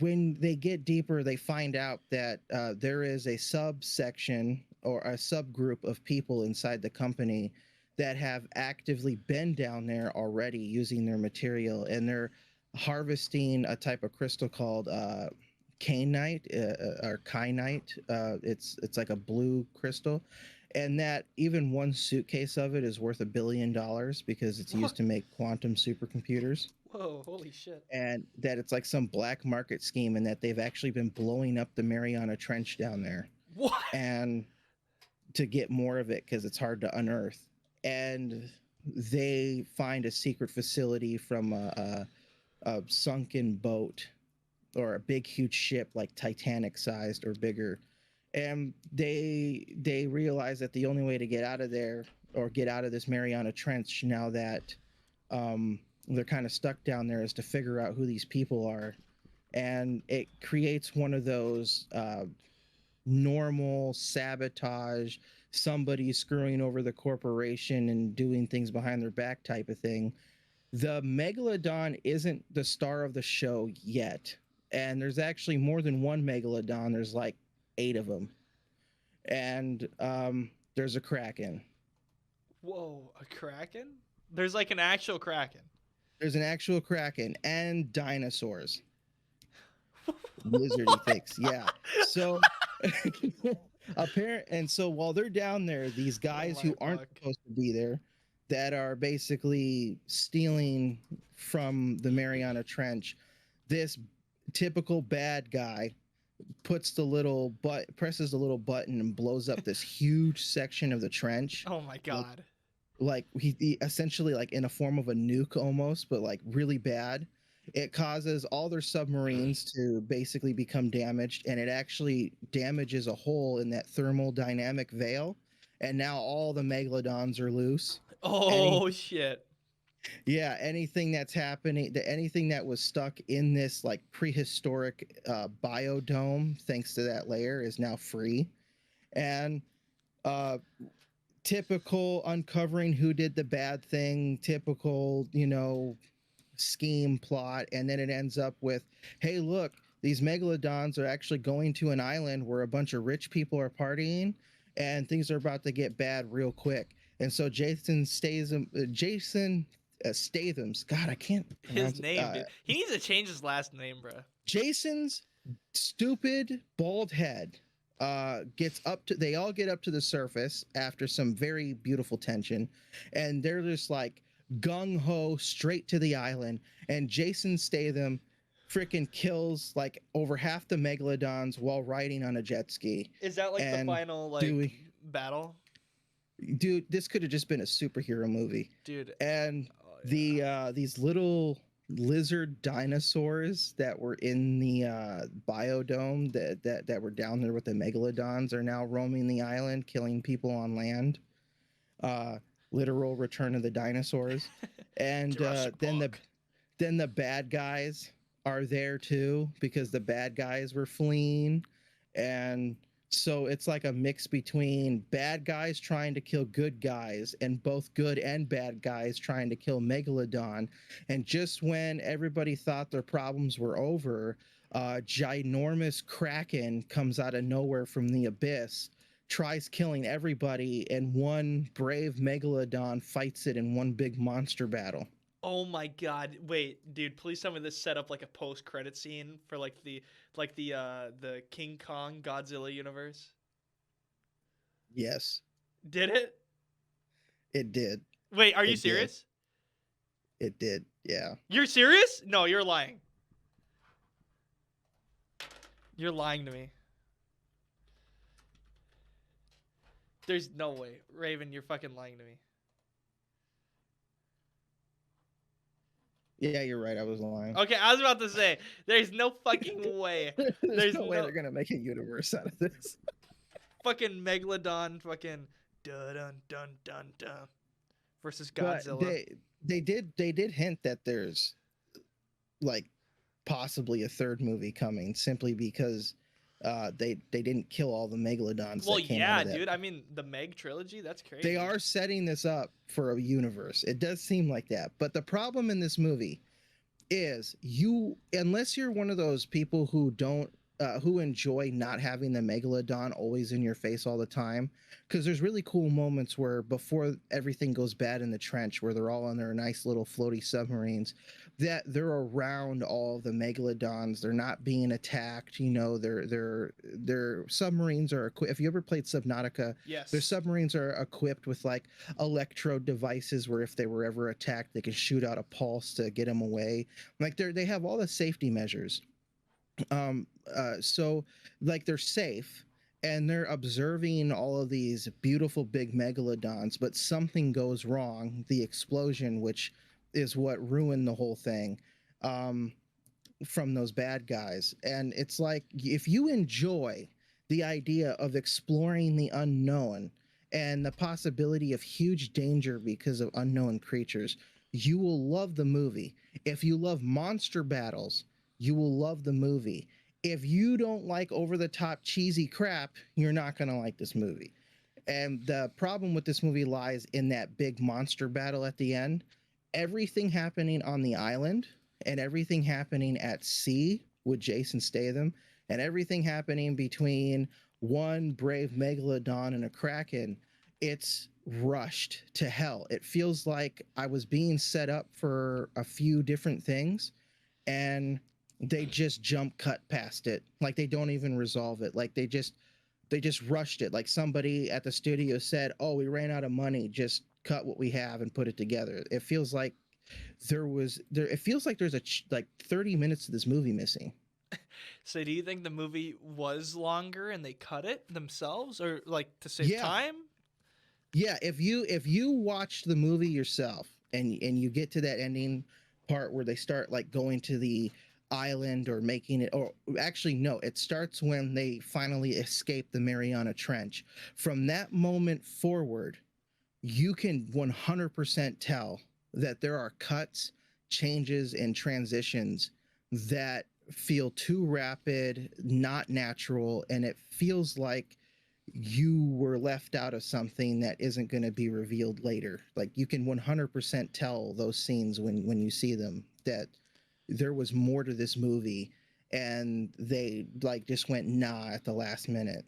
when they get deeper, they find out that there is a subsection or a subgroup of people inside the company that have actively been down there already using their material, and they're harvesting a type of crystal called kainite or kyanite. It's like a blue crystal, and that even one suitcase of it is worth $1 billion because it's used to make quantum supercomputers. Whoa, holy shit. And that it's like some black market scheme, and that they've actually been blowing up the Mariana Trench down there. What? And to get more of it because it's hard to unearth. And they find a secret facility from a sunken boat or a big, huge ship like Titanic sized or bigger. And they realize that the only way to get out of there or get out of this Mariana Trench now that they're kind of stuck down there is to figure out who these people are. And it creates one of those normal sabotage, somebody screwing over the corporation and doing things behind their back type of thing. The Megalodon isn't the star of the show yet. And there's actually more than one Megalodon. There's like 8 of them. And there's a Kraken. Whoa, a Kraken? There's like an actual Kraken. There's an actual Kraken and dinosaurs. Lizardy things. Yeah. So and so while they're down there, these guys who aren't supposed to be there, that are basically stealing from the Mariana Trench, this typical bad guy presses the little button and blows up this huge section of the trench. Oh my god. Like he essentially like in a form of a nuke almost, but like really bad. It causes all their submarines to basically become damaged, and it actually damages a hole in that thermodynamic veil, and now all the Megalodons are loose. Oh shit. Yeah, anything that's happening, anything that was stuck in this like prehistoric biodome, thanks to that layer, is now free. And typical uncovering who did the bad thing, typical, scheme plot, and then it ends up with, hey, look, these Megalodons are actually going to an island where a bunch of rich people are partying, and things are about to get bad real quick. And so Jayson Statham's, God, I can't pronounce his name, dude. He needs to change his last name, bro. Jason's stupid bald head they all get up to the surface after some very beautiful tension, and they're just like gung-ho straight to the island, and Jayson Statham freaking kills like over half the Megalodons while riding on a jet ski. Is that like the final battle? Dude, this could have just been a superhero movie. Dude. And these little lizard dinosaurs that were in the biodome that were down there with the Megalodons are now roaming the island, killing people on land. Literal Return of the Dinosaurs. And then the bad guys are there too, because the bad guys were fleeing. And so it's like a mix between bad guys trying to kill good guys and both good and bad guys trying to kill Megalodon. And just when everybody thought their problems were over, ginormous Kraken comes out of nowhere from the abyss, tries killing everybody, and one brave Megalodon fights it in one big monster battle. Oh my god. Wait, dude, please tell me this set up like a post-credit scene for the King Kong Godzilla universe. Yes. Did it? It did. Wait, are you serious? It did. Yeah. You're serious? No, you're lying. You're lying to me. There's no way. Raven, you're fucking lying to me. Yeah, you're right. I was lying. Okay, I was about to say, there's no fucking way. There's no way they're going to make a universe out of this. Fucking Megalodon, fucking dun dun dun dun. versus But Godzilla. they did hint that there's like possibly a third movie coming simply because they didn't kill all the megalodons Well, that came yeah, out of that. dude. I mean, the Meg trilogy, that's crazy. They are setting this up for a universe. It does seem like that. But the problem in this movie is unless you're one of those people who don't who enjoy not having the megalodon always in your face all the time, because there's really cool moments where before everything goes bad in the trench, where they're all on their nice little floaty submarines, that they're around all the megalodons, they're not being attacked, you know, their submarines are equipped. If you ever played Subnautica, yes, their submarines are equipped with like electrode devices where if they were ever attacked, they can shoot out a pulse to get them away. Like they have all the safety measures. So like they're safe and they're observing all of these beautiful big megalodons, but something goes wrong, the explosion, which is what ruined the whole thing, from those bad guys. And it's like, if you enjoy the idea of exploring the unknown and the possibility of huge danger because of unknown creatures, you will love the movie. If you love monster battles, you will love the movie. If you don't like over-the-top cheesy crap, you're not going to like this movie. And the problem with this movie lies in that big monster battle at the end. Everything happening on the island and everything happening at sea with Jason Statham and everything happening between one brave megalodon and a kraken, it's rushed to hell. It feels like I was being set up for a few different things and they just jump cut past it. Like they don't even resolve it. Like they just rushed it. Like somebody at the studio said, "Oh, we ran out of money. Just cut what we have and put it together." It feels like it feels like there's like 30 minutes of this movie missing. So do you think the movie was longer and they cut it themselves, or like to save time? Yeah, if you watch the movie yourself and you get to that ending part where they start like going to the island or making it, or actually no, it starts when they finally escape the Mariana Trench. From that moment forward, you can 100% tell that there are cuts, changes, and transitions that feel too rapid, not natural, and it feels like you were left out of something that isn't going to be revealed later. Like you can 100% tell those scenes when you see them that there was more to this movie and they like just went nah at the last minute.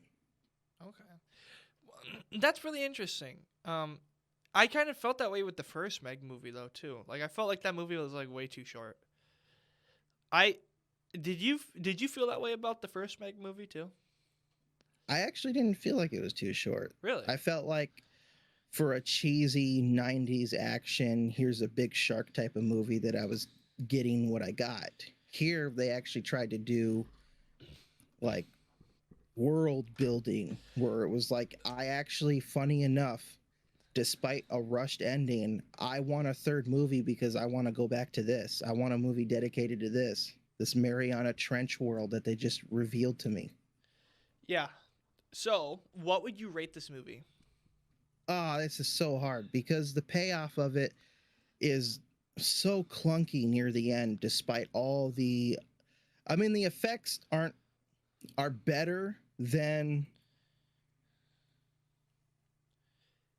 Okay. That's really interesting. I kind of felt that way with the first Meg movie though too. Like I felt like that movie was like way too short. Did you feel that way about the first Meg movie too? I actually didn't feel like it was too short. Really? I felt like for a cheesy 90s action, here's a big shark type of movie, that I was getting what I got. Here they actually tried to do like world building where it was like, I actually, funny enough, despite a rushed ending, I want a third movie because I want to go back to this. I want a movie dedicated to this Mariana Trench world that they just revealed to me. Yeah. So, what would you rate this movie? This is so hard because the payoff of it is so clunky near the end, despite all the, I mean, the effects are better than,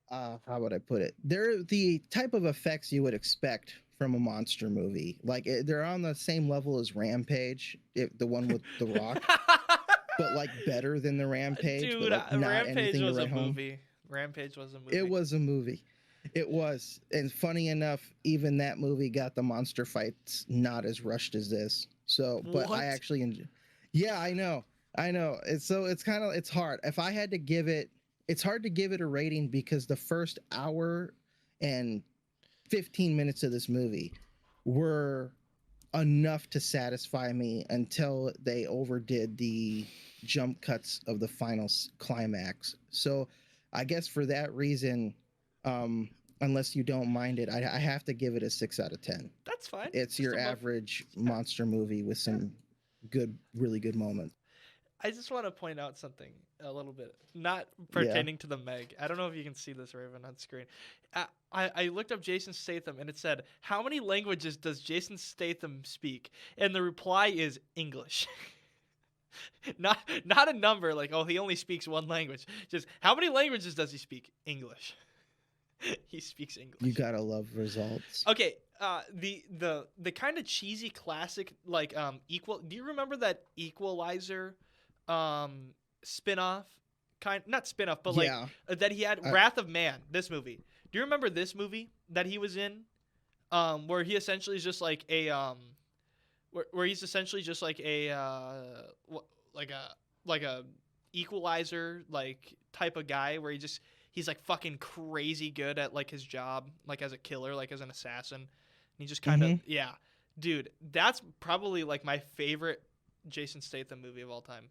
how would I put it? They're the type of effects you would expect from a monster movie. Like they're on the same level as Rampage, the one with The Rock, but like better than the Rampage. Dude, but like not Rampage was a home. movie. Rampage was a movie. It was a movie. It was. And funny enough, even that movie got the monster fights not as rushed as this. So, but What? I actually enjoy. Yeah, I know. It's hard. If I had to give it, it's hard to give it a rating because the first hour and 15 minutes of this movie were enough to satisfy me until they overdid the jump cuts of the final climax. So I guess for that reason, unless you don't mind it, I have to give it a 6 out of 10. That's fine. It's Just your above. average monster movie with some good, really good moments. I just want to point out something a little bit, not pertaining to the Meg. I don't know if you can see this, Raven, on screen. I looked up Jason Statham, and it said, how many languages does Jason Statham speak? And the reply is English. not a number like, oh, he only speaks one language. Just how many languages does he speak? English. He speaks English. You gotta love results. Okay, the kind of cheesy classic like do you remember that Equalizer spin-off not spin-off but like Yeah. that he had Wrath of Man, this movie. Do you remember this movie that he was in where he essentially is just like a where he's essentially just like a like a Equalizer like type of guy where he's like fucking crazy good at like his job, like as a killer, like as an assassin. And he just kind of, yeah, dude, that's probably like my favorite Jason Statham movie of all time.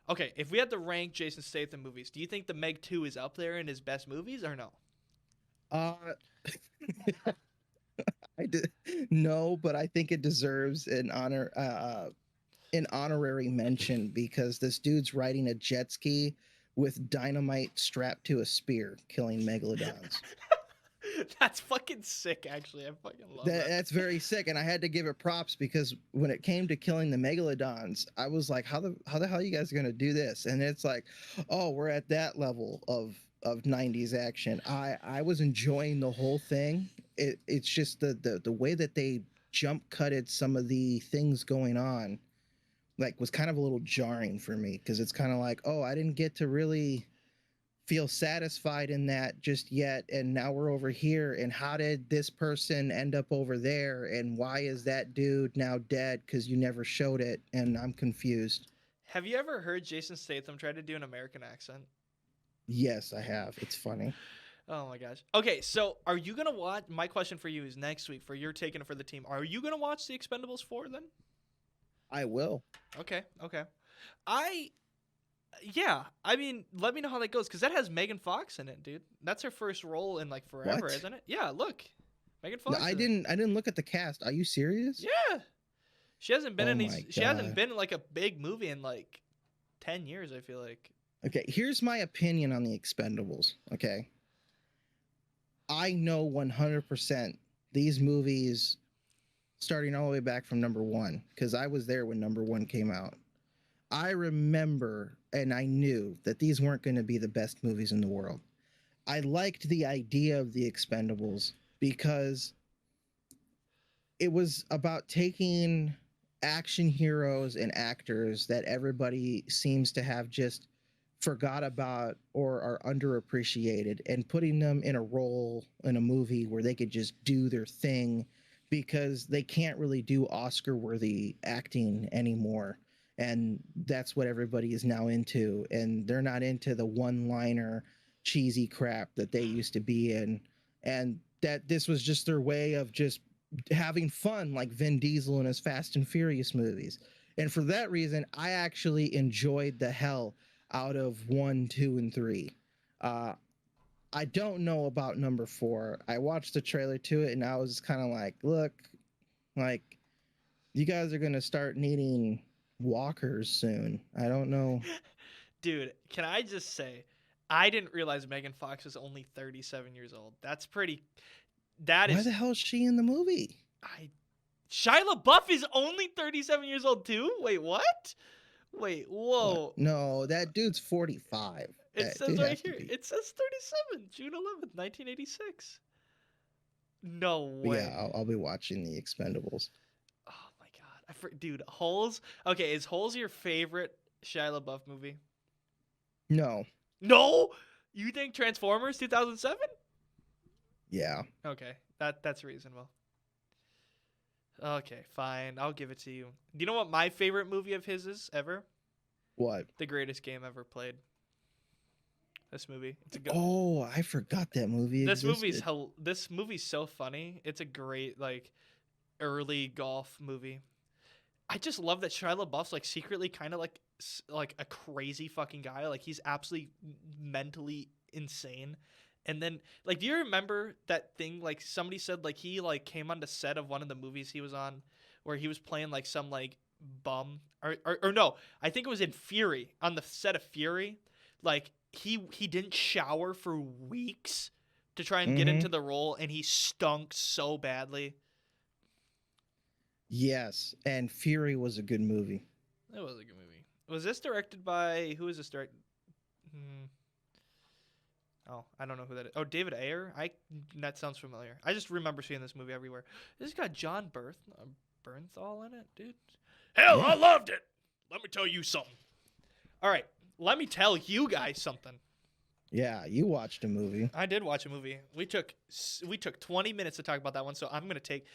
Okay, if we had to rank Jason Statham movies, do you think The Meg 2 is up there in his best movies or no? No, but I think it deserves an honorary mention because this dude's riding a jet ski with dynamite strapped to a spear, killing megalodons. That's fucking sick, actually. I fucking love that. That's very sick, and I had to give it props because when it came to killing the megalodons, I was like, how the hell are you guys gonna do this? And it's like, oh, we're at that level of 90s action. I was enjoying the whole thing. It's just the way that they jump cutted some of the things going on, like, was kind of a little jarring for me because it's kind of like, oh, I didn't get to really feel satisfied in that just yet, and now we're over here, and how did this person end up over there, and why is that dude now dead because you never showed it, and I'm confused. Have you ever heard Jason Statham try to do an American accent? Yes, I have. It's funny. Oh my gosh. Okay, so are you gonna watch? My question for you is next week for you're taking it for the team. Are you gonna watch The Expendables 4 then? I will. Okay. Yeah, I mean, let me know how that goes because that has Megan Fox in it, dude. That's her first role in like forever, What? isn't it? Yeah, look, Megan No, Fox. I didn't look at the cast. Are you serious? Yeah, she hasn't been Oh in my these. She hasn't God. been in like a big movie in like 10 years. I feel like. Okay, here's my opinion on the Expendables. Okay, I know 100% these movies, starting all the way back from number 1, because I was there when number 1 came out. I remember and I knew that these weren't going to be the best movies in the world. I liked the idea of the Expendables because it was about taking action heroes and actors that everybody seems to have just forgot about or are underappreciated and putting them in a role in a movie where they could just do their thing because they can't really do Oscar-worthy acting anymore. And that's what everybody is now into. And they're not into the one-liner cheesy crap that they used to be in. And that this was just their way of just having fun, like Vin Diesel in his Fast and Furious movies. And for that reason, I actually enjoyed the hell out of 1, 2, and 3. I don't know about number 4. I watched the trailer to it and I was kind of like, look, like, you guys are going to start needing walkers soon. I don't know. Dude, can I just say, I didn't realize Megan Fox was only 37 years old. That's pretty. Why the hell is she in the movie? Shia LaBeouf is only 37 years old too? Wait, what? Wait, whoa. What? No, that dude's 45. It says right here. It says 37, June 11th, 1986. No way. Yeah, I'll be watching The Expendables. Oh my god. Dude, Holes. Okay, is Holes your favorite Shia LaBeouf movie? No. No? You think Transformers 2007? Yeah. Okay, that's reasonable. Okay, fine. I'll give it to you. Do you know what my favorite movie of his is ever? What? The Greatest Game Ever Played. This movie. It's a good. Oh, I forgot that movie existed. This movie's so funny. It's a great like early golf movie. I just love that Shia LaBeouf's like secretly kind of like a crazy fucking guy. Like he's absolutely mentally insane. And then like, do you remember that thing? Like somebody said like he like came on the set of one of the movies he was on, where he was playing like some like bum. Or no, I think it was in Fury, on the set of Fury. Like, he didn't shower for weeks to try and get into the role, and he stunk so badly. Yes, and Fury was a good movie. That was a good movie. Was this directed by, who is this directed? Oh, I don't know who that is. Oh, David Ayer? That sounds familiar. I just remember seeing this movie everywhere. This got John Bernthal in it, dude. Hell, yeah. I loved it. Let me tell you something. All right, let me tell you guys something. Yeah, you watched a movie. I did watch a movie. We took 20 minutes to talk about that one, so I'm gonna take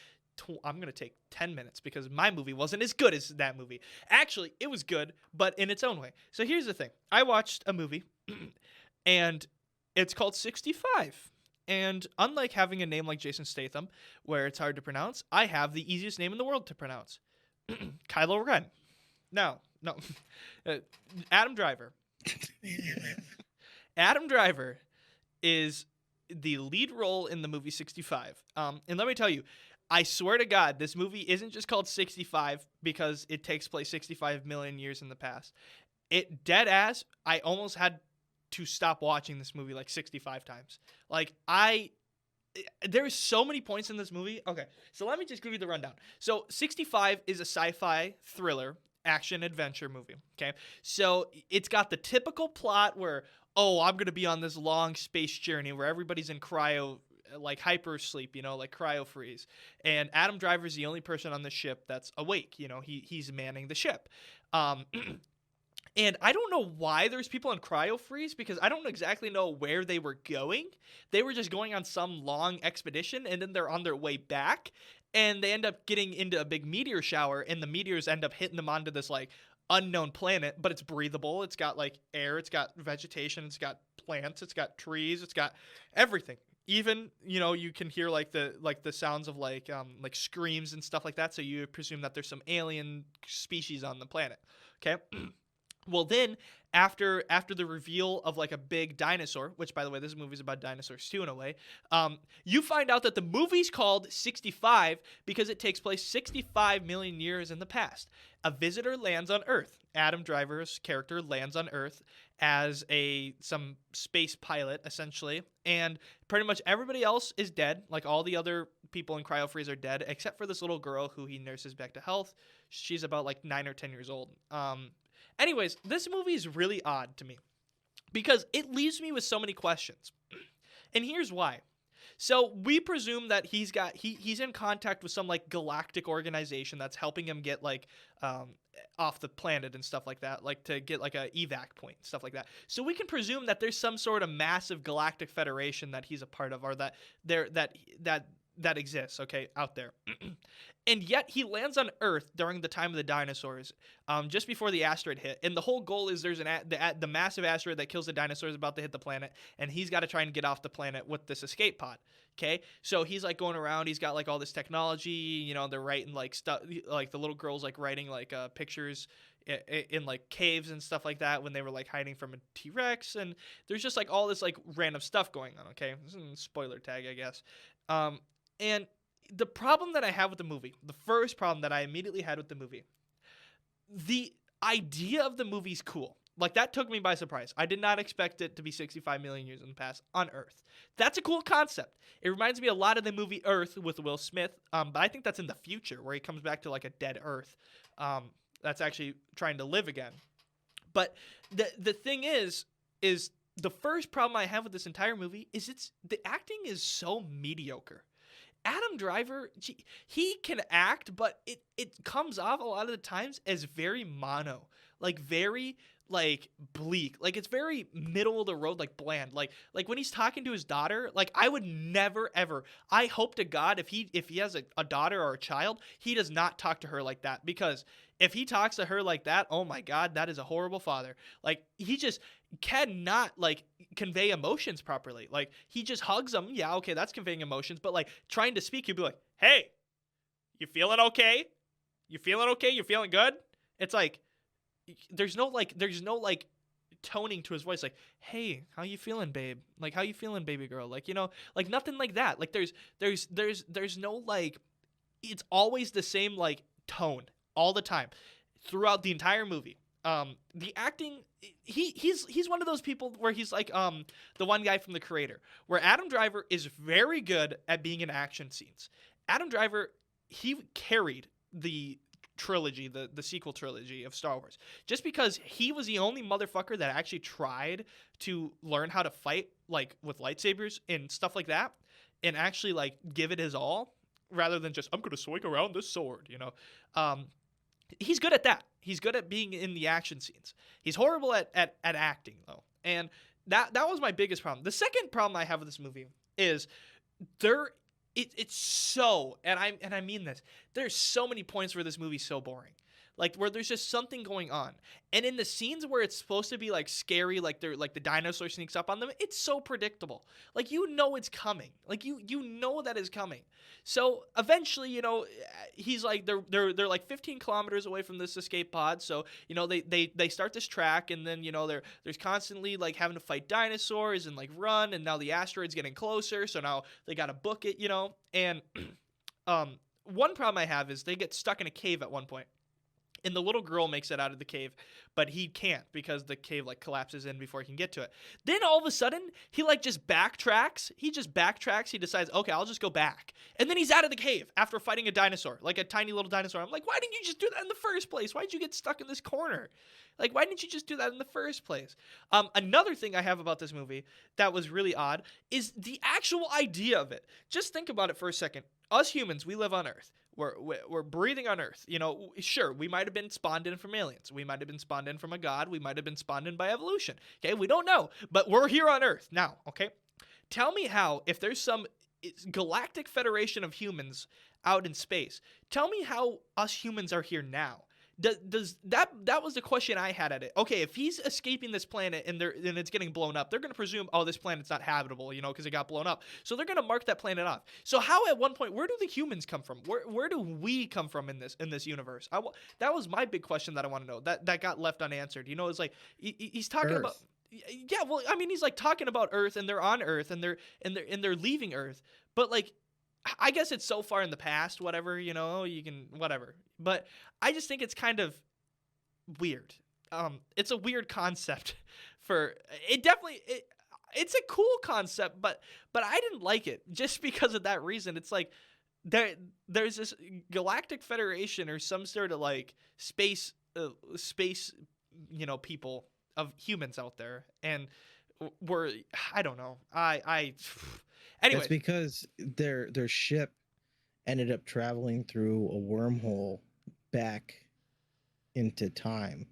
10 minutes because my movie wasn't as good as that movie. Actually, it was good, but in its own way. So here's the thing. I watched a movie, and it's called 65. And unlike having a name like Jason Statham, where it's hard to pronounce, I have the easiest name in the world to pronounce. Kylo Ren. No. Adam Driver. Adam Driver is the lead role in the movie 65. And let me tell you, I swear to God, this movie isn't just called 65 because it takes place 65 million years in the past. It dead ass, I almost had to stop watching this movie like 65 times. Like, there's so many points in this movie. Okay, so let me just give you the rundown. So 65 is a sci-fi thriller action adventure movie. Okay, so it's got the typical plot where, oh, I'm gonna be on this long space journey where everybody's in like hyper sleep, like cryo freeze, and Adam Driver's the only person on the ship that's awake. He's manning the ship. And I don't know why there's people in cryo freeze because I don't exactly know where they were going. They were just going on some long expedition, and then they're on their way back, and they end up getting into a big meteor shower, and the meteors end up hitting them onto this like unknown planet, but it's breathable. It's got like air, it's got vegetation, it's got plants, it's got trees, it's got everything. Even, you can hear like the sounds of like screams and stuff like that, so you presume that there's some alien species on the planet. Okay? Well, then, after the reveal of like a big dinosaur, which, by the way, this movie's about dinosaurs too in a way, you find out that the movie's called 65 because it takes place 65 million years in the past. A visitor lands on Earth. Adam Driver's character lands on Earth as some space pilot, essentially, and pretty much everybody else is dead. Like, all the other people in cryo freeze are dead, except for this little girl who he nurses back to health. She's about like 9 or 10 years old. Anyways, this movie is really odd to me because it leaves me with so many questions. And here's why. So we presume that he's in contact with some like galactic organization that's helping him get like off the planet and stuff like that, like to get like a evac point, stuff like that. So we can presume that there's some sort of massive galactic federation that he's a part of, or that exists, okay, out there. And yet he lands on Earth during the time of the dinosaurs, just before the asteroid hit. And the whole goal is there's the massive asteroid that kills the dinosaurs about to hit the planet, and he's got to try and get off the planet with this escape pod. Okay, so he's like going around. He's got like all this technology. They're writing like stuff. Like the little girl's like writing like pictures in like caves and stuff like that when they were like hiding from a T-Rex. And there's just like all this like random stuff going on. Okay, this is a spoiler tag, I guess. And the problem that I have with the movie, the first problem that I immediately had with the movie, the idea of the movie's cool. Like, that took me by surprise. I did not expect it to be 65 million years in the past on Earth. That's a cool concept. It reminds me a lot of the movie Earth with Will Smith, but I think that's in the future where he comes back to like a dead Earth that's actually trying to live again. But the thing is the first problem I have with this entire movie is the acting is so mediocre. Adam Driver, he can act, but it comes off a lot of the times as very mono, like very like bleak, like it's very middle of the road, like bland. Like when he's talking to his daughter, like I would never ever. I hope to God if he has a daughter or a child, he does not talk to her like that, because if he talks to her like that, oh my God, that is a horrible father. Like he just cannot like convey emotions properly. Like he just hugs them. Yeah, okay, that's conveying emotions, but like trying to speak, he'd be like, "Hey, you feeling okay? You feeling okay? You feeling good?" It's like there's no toning to his voice, like, "Hey, how you feeling, babe? Like, how you feeling, baby girl?" Like, like nothing like that. Like there's no like, it's always the same like tone. all the time throughout the entire movie. The acting, he's one of those people where he's like the one guy from The Creator, where Adam Driver is very good at being in action scenes. Adam Driver, he carried the trilogy, the sequel trilogy of Star Wars, just because he was the only motherfucker that actually tried to learn how to fight like with lightsabers and stuff like that, and actually like give it his all, rather than just I'm gonna swing around this sword, you know. He's good at that. He's good at being in the action scenes. He's horrible at acting though, and that was my biggest problem. The second problem I have with this movie is it's so, and I mean this, there's so many points where this movie's so boring. Like where there's just something going on. And in the scenes where it's supposed to be like scary, like they're like the dinosaur sneaks up on them, it's so predictable. Like you know it's coming. Like you know that is coming. So eventually, you know, he's like they're like 15 kilometers away from this escape pod. So, you know, they start this track, and then, you know, there's constantly like having to fight dinosaurs and like run, and now the asteroid's getting closer, so now they gotta book it, you know. And one problem I have is they get stuck in a cave at one point. And the little girl makes it out of the cave, but he can't because the cave like collapses in before he can get to it. Then all of a sudden, he like just backtracks. He decides, okay, I'll just go back. And then he's out of the cave after fighting a dinosaur, like a tiny little dinosaur. I'm like, why didn't you just do that in the first place? Why did you get stuck in this corner? Like, why didn't you just do that in the first place? Another thing I have about this movie that was really odd is the actual idea of it. Just think about it for a second. Us humans, we live on Earth. We're breathing on Earth. You know, sure, we might have been spawned in from aliens. We might have been spawned in from a god. We might have been spawned in by evolution. Okay, we don't know. But we're here on Earth now, okay? Tell me how, if there's some galactic federation of humans out in space, tell me how us humans are here now. Does that was the question I had at it. Okay, if he's escaping this planet and it's getting blown up, they're going to presume, oh, this planet's not habitable, you know, because it got blown up. So they're going to mark that planet off. So how at one point, where do the humans come from? Where do we come from in this universe? That was my big question that I want to know. That got left unanswered. You know, it's like he's talking Earth. about. Yeah, well, I mean, he's like talking about Earth, and they're on Earth, and they're leaving Earth, but like, I guess it's so far in the past, whatever, you know, you can, whatever. But I just think it's kind of weird. It's a weird concept it's a cool concept, but I didn't like it just because of that reason. It's like there's this galactic federation or some sort of like space, you know, people of humans out there, and I don't know. Anyway. That's because their ship ended up traveling through a wormhole back into time,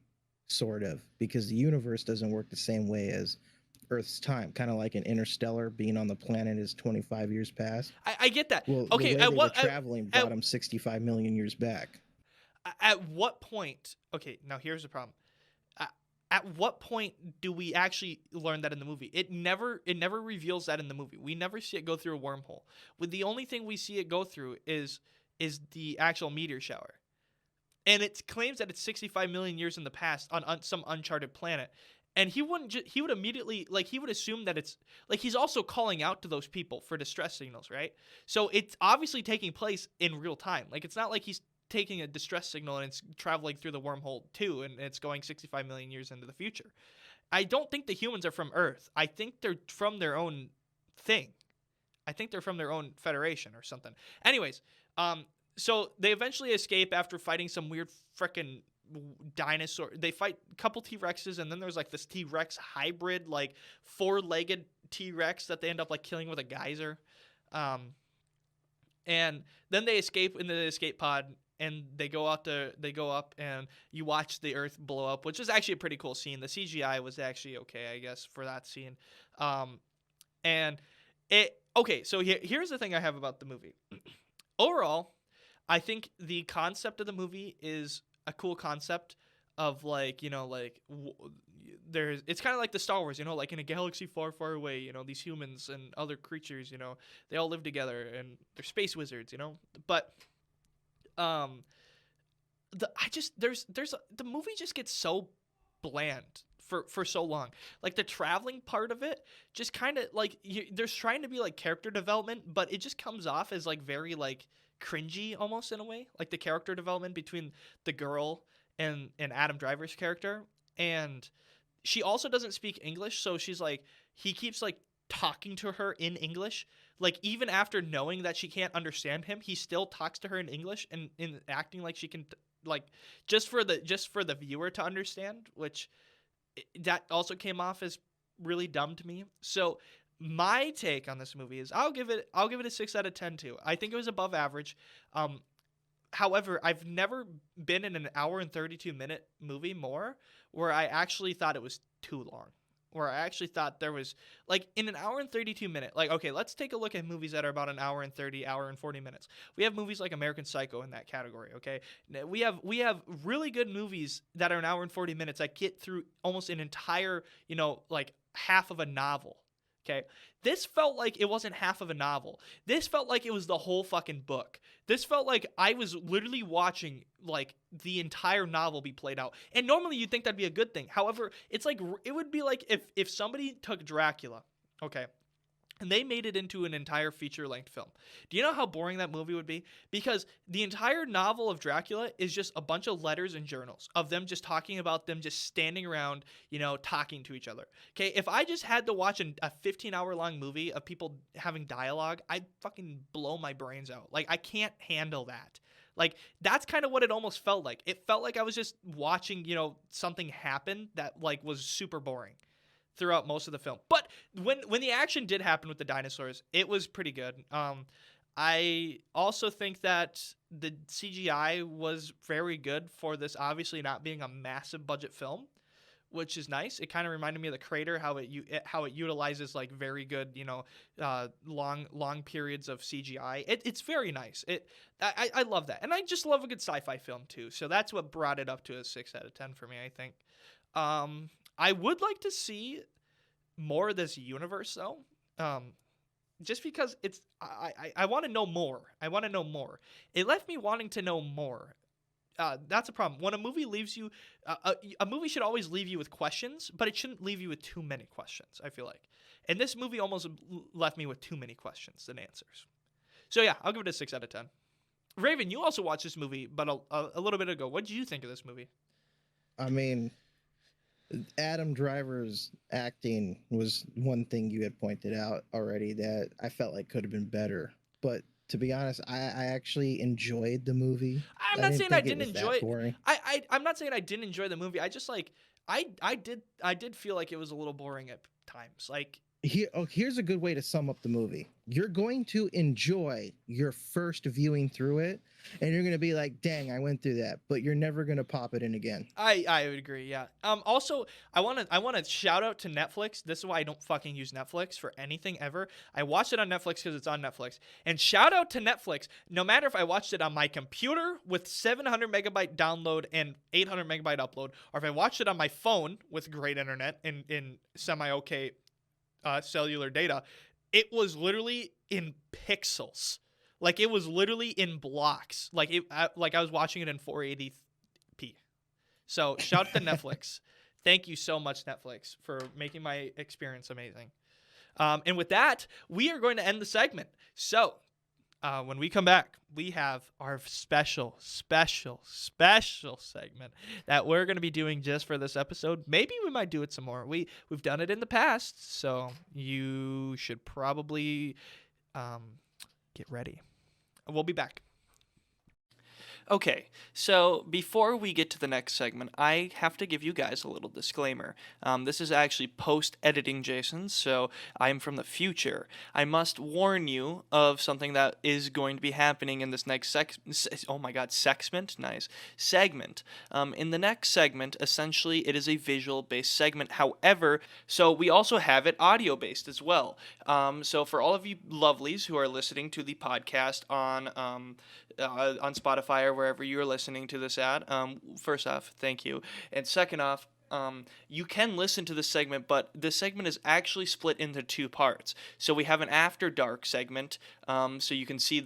sort of, because the universe doesn't work the same way as Earth's time. Kind of like an Interstellar, being on the planet is 25 years past. I get that. Well, okay, the way traveling brought them 65 million years back. At what point? Okay, now here's the problem. At what point do we actually learn that in the movie? It never reveals that in the movie. We never see it go through a wormhole. With the only thing we see it go through is the actual meteor shower. And it claims that it's 65 million years in the past on some uncharted planet. And he would immediately, like, he would assume that it's, like, he's also calling out to those people for distress signals, right? So it's obviously taking place in real time. Like, it's not like he's taking a distress signal and it's traveling through the wormhole too, and it's going 65 million years into the future. I don't think the humans are from Earth. I think they're from their own thing. I think they're from their own federation or something. Anyways, so they eventually escape after fighting some weird frickin' dinosaur. They fight a couple T-Rexes, and then there's like this T-Rex hybrid, like 4-legged T-Rex that they end up like killing with a geyser. And then they escape into the escape pod, and they go up and you watch the Earth blow up, which is actually a pretty cool scene. The CGI was actually okay, I guess, for that scene. So here's the thing I have about the movie. Overall, I think the concept of the movie is a cool concept of, like, you know, like it's kind of like the Star Wars, you know, like in a galaxy far, far away, you know, these humans and other creatures, you know, they all live together and they're space wizards, you know. But the movie just gets so bland for so long. Like the traveling part of it just kind of like there's trying to be like character development, but it just comes off as like very like cringy almost in a way, like the character development between the girl and Adam Driver's character. And she also doesn't speak English, so she's like, he keeps like talking to her in English. Like even after knowing that she can't understand him, he still talks to her in English and in acting like she can like just for the viewer to understand, which that also came off as really dumb to me. So my take on this movie is I'll give it a 6 out of 10 too. I think it was above average. However, I've never been in an hour and 32-minute movie more where I actually thought it was too long. Where I actually thought there was, like, in an hour and 32-minute, like, okay, let's take a look at movies that are about an hour and 30, hour and 40 minutes. We have movies like American Psycho in that category, okay? We have really good movies that are an hour and 40 minutes that get through almost an entire, like, half of a novel. Okay, this felt like it wasn't half of a novel. This felt like it was the whole fucking book. This felt like I was literally watching like the entire novel be played out. And normally you'd think that'd be a good thing. However, it's like it would be like if somebody took Dracula, okay, and they made it into an entire feature-length film. Do you know how boring that movie would be? Because the entire novel of Dracula is just a bunch of letters and journals of them just talking about them just standing around, talking to each other. Okay, if I just had to watch a 15-hour-long movie of people having dialogue, I'd fucking blow my brains out. Like, I can't handle that. Like, that's kind of what it almost felt like. It felt like I was just watching, something happen that, like, was super boring throughout most of the film. But when the action did happen with the dinosaurs, it was pretty good. I also think that the CGI was very good for this obviously not being a massive budget film, which is nice. It kind of reminded me of The Crater, how it utilizes like very good, long periods of CGI. It's very nice. I love that. And I just love a good sci-fi film too. So that's what brought it up to a 6 out of 10 for me, I think. I would like to see more of this universe, though, just because I want to know more. I want to know more. It left me wanting to know more. That's a problem. When a movie leaves you, a movie should always leave you with questions, but it shouldn't leave you with too many questions, I feel like. And this movie almost left me with too many questions than answers. So yeah, I'll give it a 6 out of 10. Raven, you also watched this movie, but a little bit ago. What did you think of this movie? I mean, Adam Driver's acting was one thing you had pointed out already that I felt like could have been better. But to be honest, I actually enjoyed the movie. I'm not saying I didn't enjoy it. I'm not saying I didn't enjoy the movie. I just like I did feel like it was a little boring at times. Like here's a good way to sum up the movie. You're going to enjoy your first viewing through it, and you're going to be like, dang, I went through that, but you're never going to pop it in again. I would agree, yeah. Also, I want to shout out to Netflix. This is why I don't fucking use Netflix for anything ever. I watched it on Netflix because it's on Netflix. And shout out to Netflix. No matter if I watched it on my computer with 700 megabyte download and 800 megabyte upload, or if I watched it on my phone with great internet and in semi-okay cellular data, it was literally in pixels. Like it was literally in blocks. Like I was watching it in 480p. So shout out to Netflix. Thank you so much, Netflix, for making my experience amazing. And with that, we are going to end the segment. So when we come back, we have our special segment that we're going to be doing just for this episode. Maybe we might do it some more. We've done it in the past, so you should probably get ready. We'll be back. Okay, so before we get to the next segment, I have to give you guys a little disclaimer. This is actually post-editing Jayson, so I'm from the future. I must warn you of something that is going to be happening in this next segment. Nice. Segment. In the next segment, essentially, it is a visual-based segment. However, so we also have it audio-based as well. So for all of you lovelies who are listening to the podcast on Spotify or wherever you're listening to this at, first off, thank you. And second off, you can listen to this segment, but this segment is actually split into 2 parts. So we have an After Dark segment, so you can see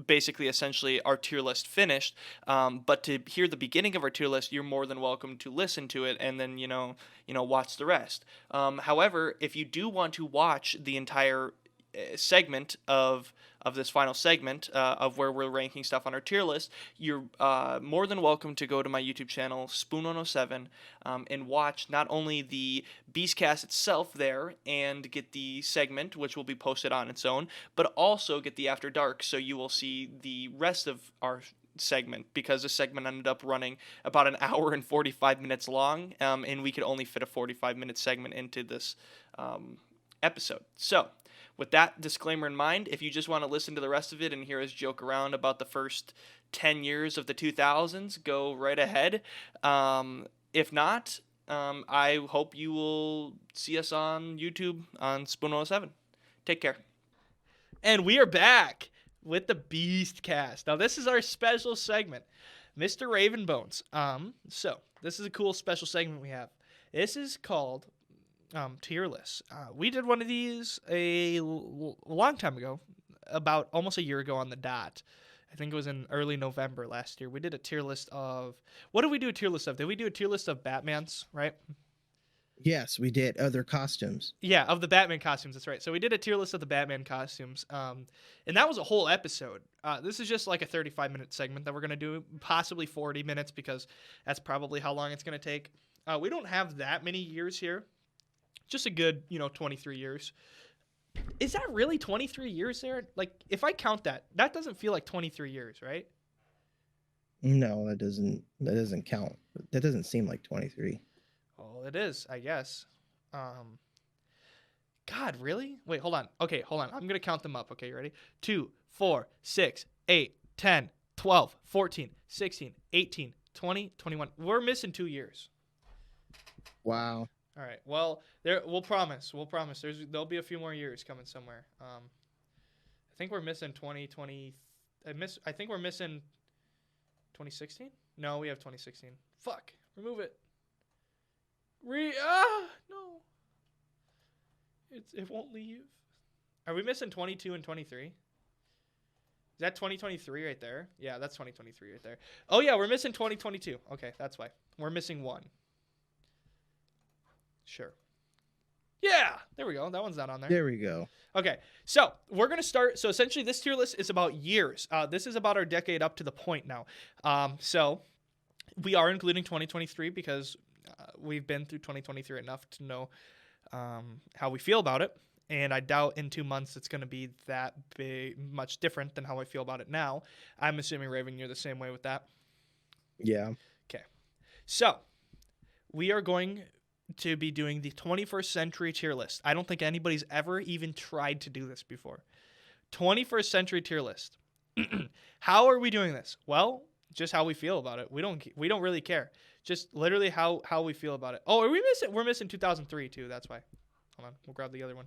essentially our tier list finished. But to hear the beginning of our tier list, you're more than welcome to listen to it and then, watch the rest. However, if you do want to watch the entire segment of this final segment of where we're ranking stuff on our tier list, you're more than welcome to go to my YouTube channel, Spoon107, and watch not only the Beastcast itself there and get the segment, which will be posted on its own, but also get the After Dark, so you will see the rest of our segment, because the segment ended up running about an hour and 45 minutes long, and we could only fit a 45-minute segment into this episode. So, with that disclaimer in mind, if you just want to listen to the rest of it and hear us joke around about the first 10 years of the 2000s, go right ahead. If not, I hope you will see us on YouTube on Spoon107. Take care. And we are back with the Beastcast. Now, this is our special segment, Mr. Ravenbones. So, this is a cool special segment we have. This is called tier list. We did one of these a long time ago, about almost a year ago on the dot. I think it was in early November last year. We did a tier list of... What did we do a tier list of? Did we do a tier list of Batmans, right? Yes, we did. Other costumes. Yeah, of the Batman costumes, that's right. So we did a tier list of the Batman costumes, and that was a whole episode. This is just like a 35-minute segment that we're going to do, possibly 40 minutes, because that's probably how long it's going to take. We don't have that many years here. Just a good, 23 years. Is that really 23 years there? Like, if I count that doesn't feel like 23 years, right? No, that doesn't count. That doesn't seem like 23. Well, it is, I guess. God, really? Wait, hold on. Okay, hold on. I'm going to count them up. Okay, you ready? 2, 4, 6, 8, 10, 12, 14, 16, 18, 20, 21. We're missing 2 years. Wow. All right. Well, we'll promise. There'll be a few more years coming somewhere. I think we're missing 2020. I think we're missing 2016. No, we have 2016. Fuck. Remove it. No. It won't leave. Are we missing 22 and 23? Is that 2023 right there? Yeah, that's 2023 right there. Oh yeah, we're missing 2022. Okay, that's why. We're missing 1. Sure. Yeah, there we go. That one's not on there. There we go. Okay, so we're going to start. So essentially, this tier list is about years. This is about our decade up to the point now. So we are including 2023 because we've been through 2023 enough to know how we feel about it. And I doubt in 2 months it's going to be that much different than how I feel about it now. I'm assuming, Raven, you're the same way with that? Yeah. Okay. So we are going to be doing the 21st century tier list. I don't think anybody's ever even tried to do this before. 21st century tier list. How are we doing this? Well, just how we feel about it. We don't really care. Just literally how we feel about it. Oh, are we missing? We're missing 2003 too. That's why. Hold on. We'll grab the other one.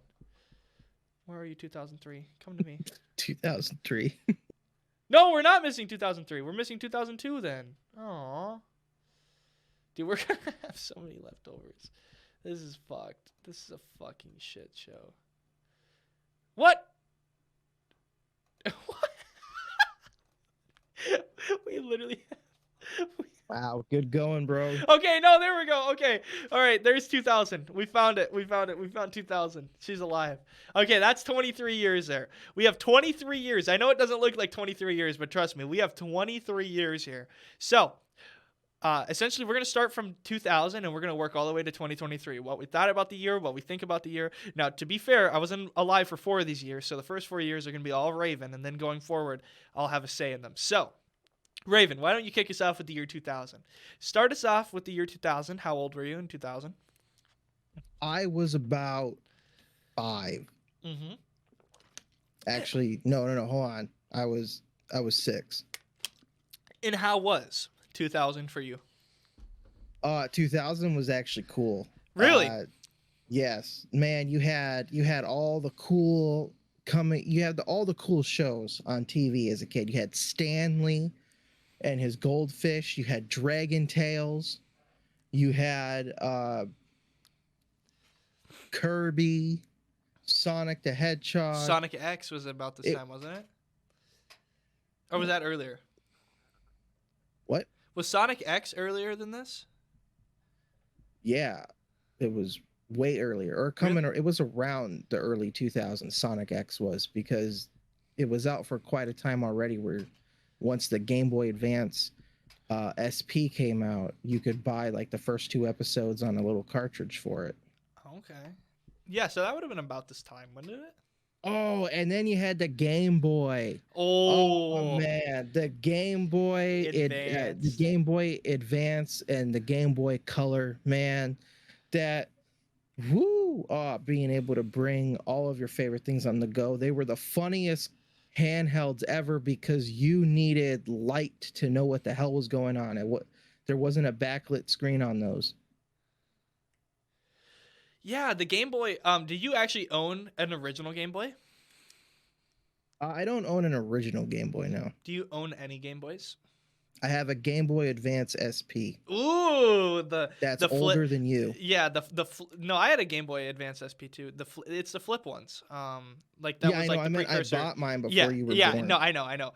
Where are you, 2003? Come to me. 2003. No, we're not missing 2003. We're missing 2002 then. Aww. Dude, we're going to have so many leftovers. This is fucked. This is a fucking shit show. What? What? We literally... Wow, good going, bro. Okay, no, there we go. Okay. All right, there's 2000. We found it. We found 2000. She's alive. Okay, that's 23 years there. We have 23 years. I know it doesn't look like 23 years, but trust me, we have 23 years here. So, essentially, we're going to start from 2000, and we're going to work all the way to 2023. What we thought about the year, what we think about the year. Now, to be fair, I wasn't alive for 4 of these years, so the first 4 years are going to be all Raven, and then going forward, I'll have a say in them. So, Raven, why don't you kick us off with the year 2000? Start us off with the year 2000. How old were you in 2000? I was about 5. Mm-hmm. Actually, no. Hold on. I was 6. And how was 2000 for you? 2000 was actually cool. Really? Yes, man. You had all the cool coming. You had all the cool shows on TV as a kid. You had Stanley and his goldfish. You had Dragon Tales. You had Kirby, Sonic the Hedgehog. Sonic X was about this time, wasn't it? Or was that earlier? What? Was Sonic X earlier than this? Yeah, it was way earlier, or coming, or it was around the early 2000s. Sonic X was, because it was out for quite a time already. Where once the Game Boy Advance SP came out, you could buy like the first 2 episodes on a little cartridge for it. Okay. Yeah, so that would have been about this time, wouldn't it? Oh, and then you had the Game Boy. Oh, man, the Game Boy, the Advance. Game Boy Advance, and the Game Boy Color, man, that being able to bring all of your favorite things on the go. They were the funniest handhelds ever because you needed light to know what the hell was going on, and there wasn't a backlit screen on those. Yeah, the Game Boy. Did you actually own an original Game Boy? I don't own an original Game Boy now. Do you own any Game Boys? I have a Game Boy Advance SP. Ooh, That's the older than you. Yeah, no, I had a Game Boy Advance SP too. It's the flip ones. Like that was like the precursor. I bought mine before you were born. No, I know.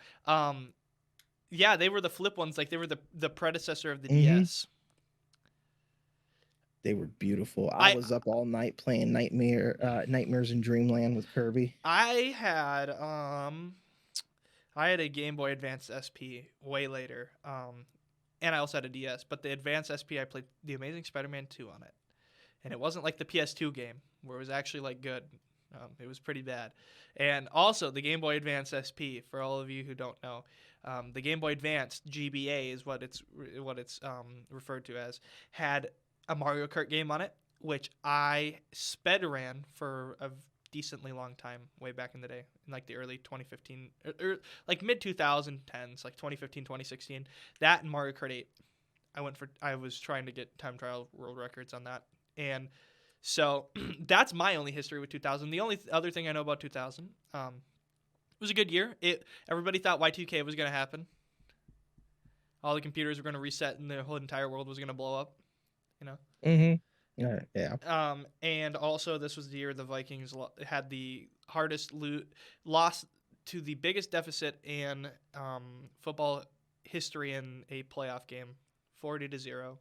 Yeah, they were the flip ones. Like they were the predecessor of the DS. They were beautiful. I was up all night playing Nightmares in Dreamland with Kirby. I had a Game Boy Advance SP way later. And I also had a DS, but the Advance SP I played The Amazing Spider-Man 2 on it. And it wasn't like the PS2 game where it was actually like good. It was pretty bad. And also the Game Boy Advance SP, for all of you who don't know, the Game Boy Advance GBA is what it's referred to as, had a Mario Kart game on it, which I sped ran for a decently long time way back in the day, in like the early 2015 or like mid 2010s, like 2015, 2016. That and Mario Kart 8. I was trying to get time trial world records on that. And so that's my only history with 2000. The only other thing I know about 2000, it was a good year. Everybody thought Y2K was going to happen. All the computers were going to reset and the whole entire world was going to blow up. You know. Yeah. And also this was the year the Vikings had the hardest loss to the biggest deficit in football history in a playoff game, 40-0.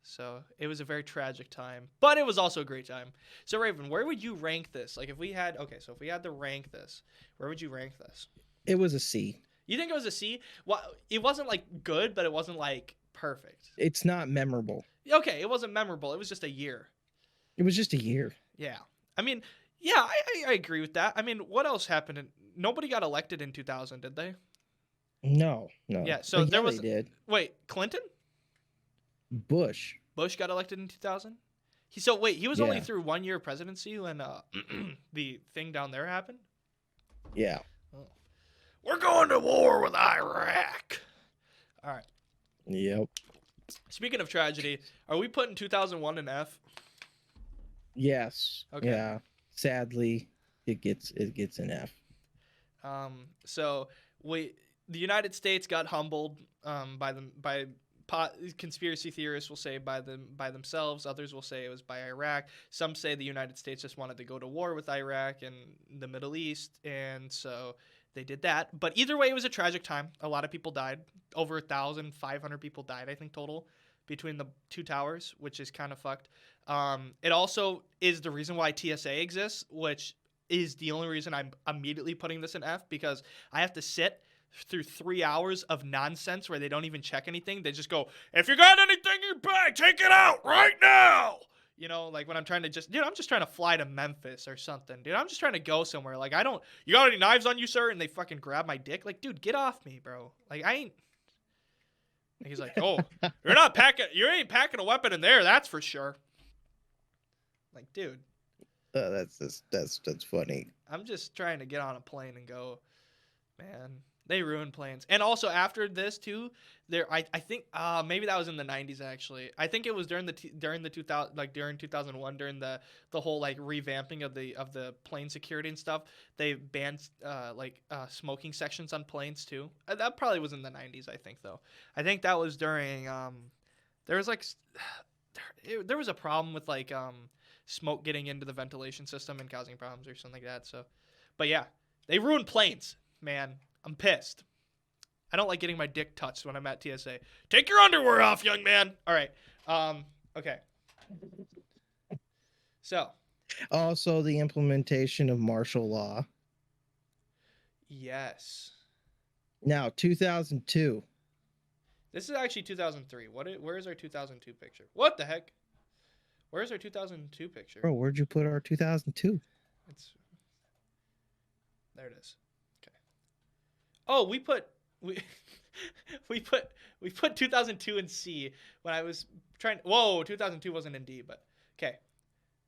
So it was a very tragic time, but it was also a great time. So Raven, where would you rank this? Like if we had to rank this, where would you rank this? It was a C. You think it was a C? Well, it wasn't like good, but it wasn't like perfect. It's not memorable. Okay, it wasn't memorable. It was just a year. It was just a year. Yeah. I mean, yeah, I agree with that. I mean, what else happened? Nobody got elected in 2000, did they? No. Yeah, so there was... They did. Wait, Clinton? Bush got elected in 2000? He was only through 1 year presidency when the thing down there happened? Yeah. Oh. We're going to war with Iraq. All right. Yep. Speaking of tragedy, are we putting 2001 in F? Yes. Okay. Yeah. Sadly, it gets an F. So the United States got humbled by conspiracy theorists will say by themselves. Others will say it was by Iraq. Some say the United States just wanted to go to war with Iraq and the Middle East, and so they did that. But either way, it was a tragic time. A lot of people died. Over 1,500 people died, I think, total between the two towers, which is kind of fucked. It also is the reason why TSA exists, which is the only reason I'm immediately putting this in F, because I have to sit through 3 hours of nonsense where they don't even check anything. They just go, if you got anything in your bag, take it out right now. You know, like when I'm trying to I'm just trying to fly to Memphis or something, dude. I'm just trying to go somewhere. Like, you got any knives on you, sir? And they fucking grab my dick. Like, dude, get off me, bro. Like, I ain't. And he's like, oh, you ain't packing a weapon in there, that's for sure. Like, dude. That's funny. I'm just trying to get on a plane and go, man. They ruined planes. And also after this too, I think maybe that was in the 90s actually. I think it was during 2000, like during 2001, during the whole like revamping of the plane security and stuff. They banned smoking sections on planes too. That probably was in the 90s, I think though. I think that was during there was a problem with like smoke getting into the ventilation system and causing problems or something like that. So, but yeah, they ruined planes, man. I'm pissed. I don't like getting my dick touched when I'm at TSA. Take your underwear off, young man. All right. Okay. So, Also, the implementation of martial law. yes. Now, 2002. This is actually 2003. Where is our 2002 picture? What the heck? Where's our 2002 picture? Bro, where'd you put our 2002? There it is. Okay. Oh, we put we put 2002 in C when I was trying. Whoa, 2002 wasn't in D, but okay.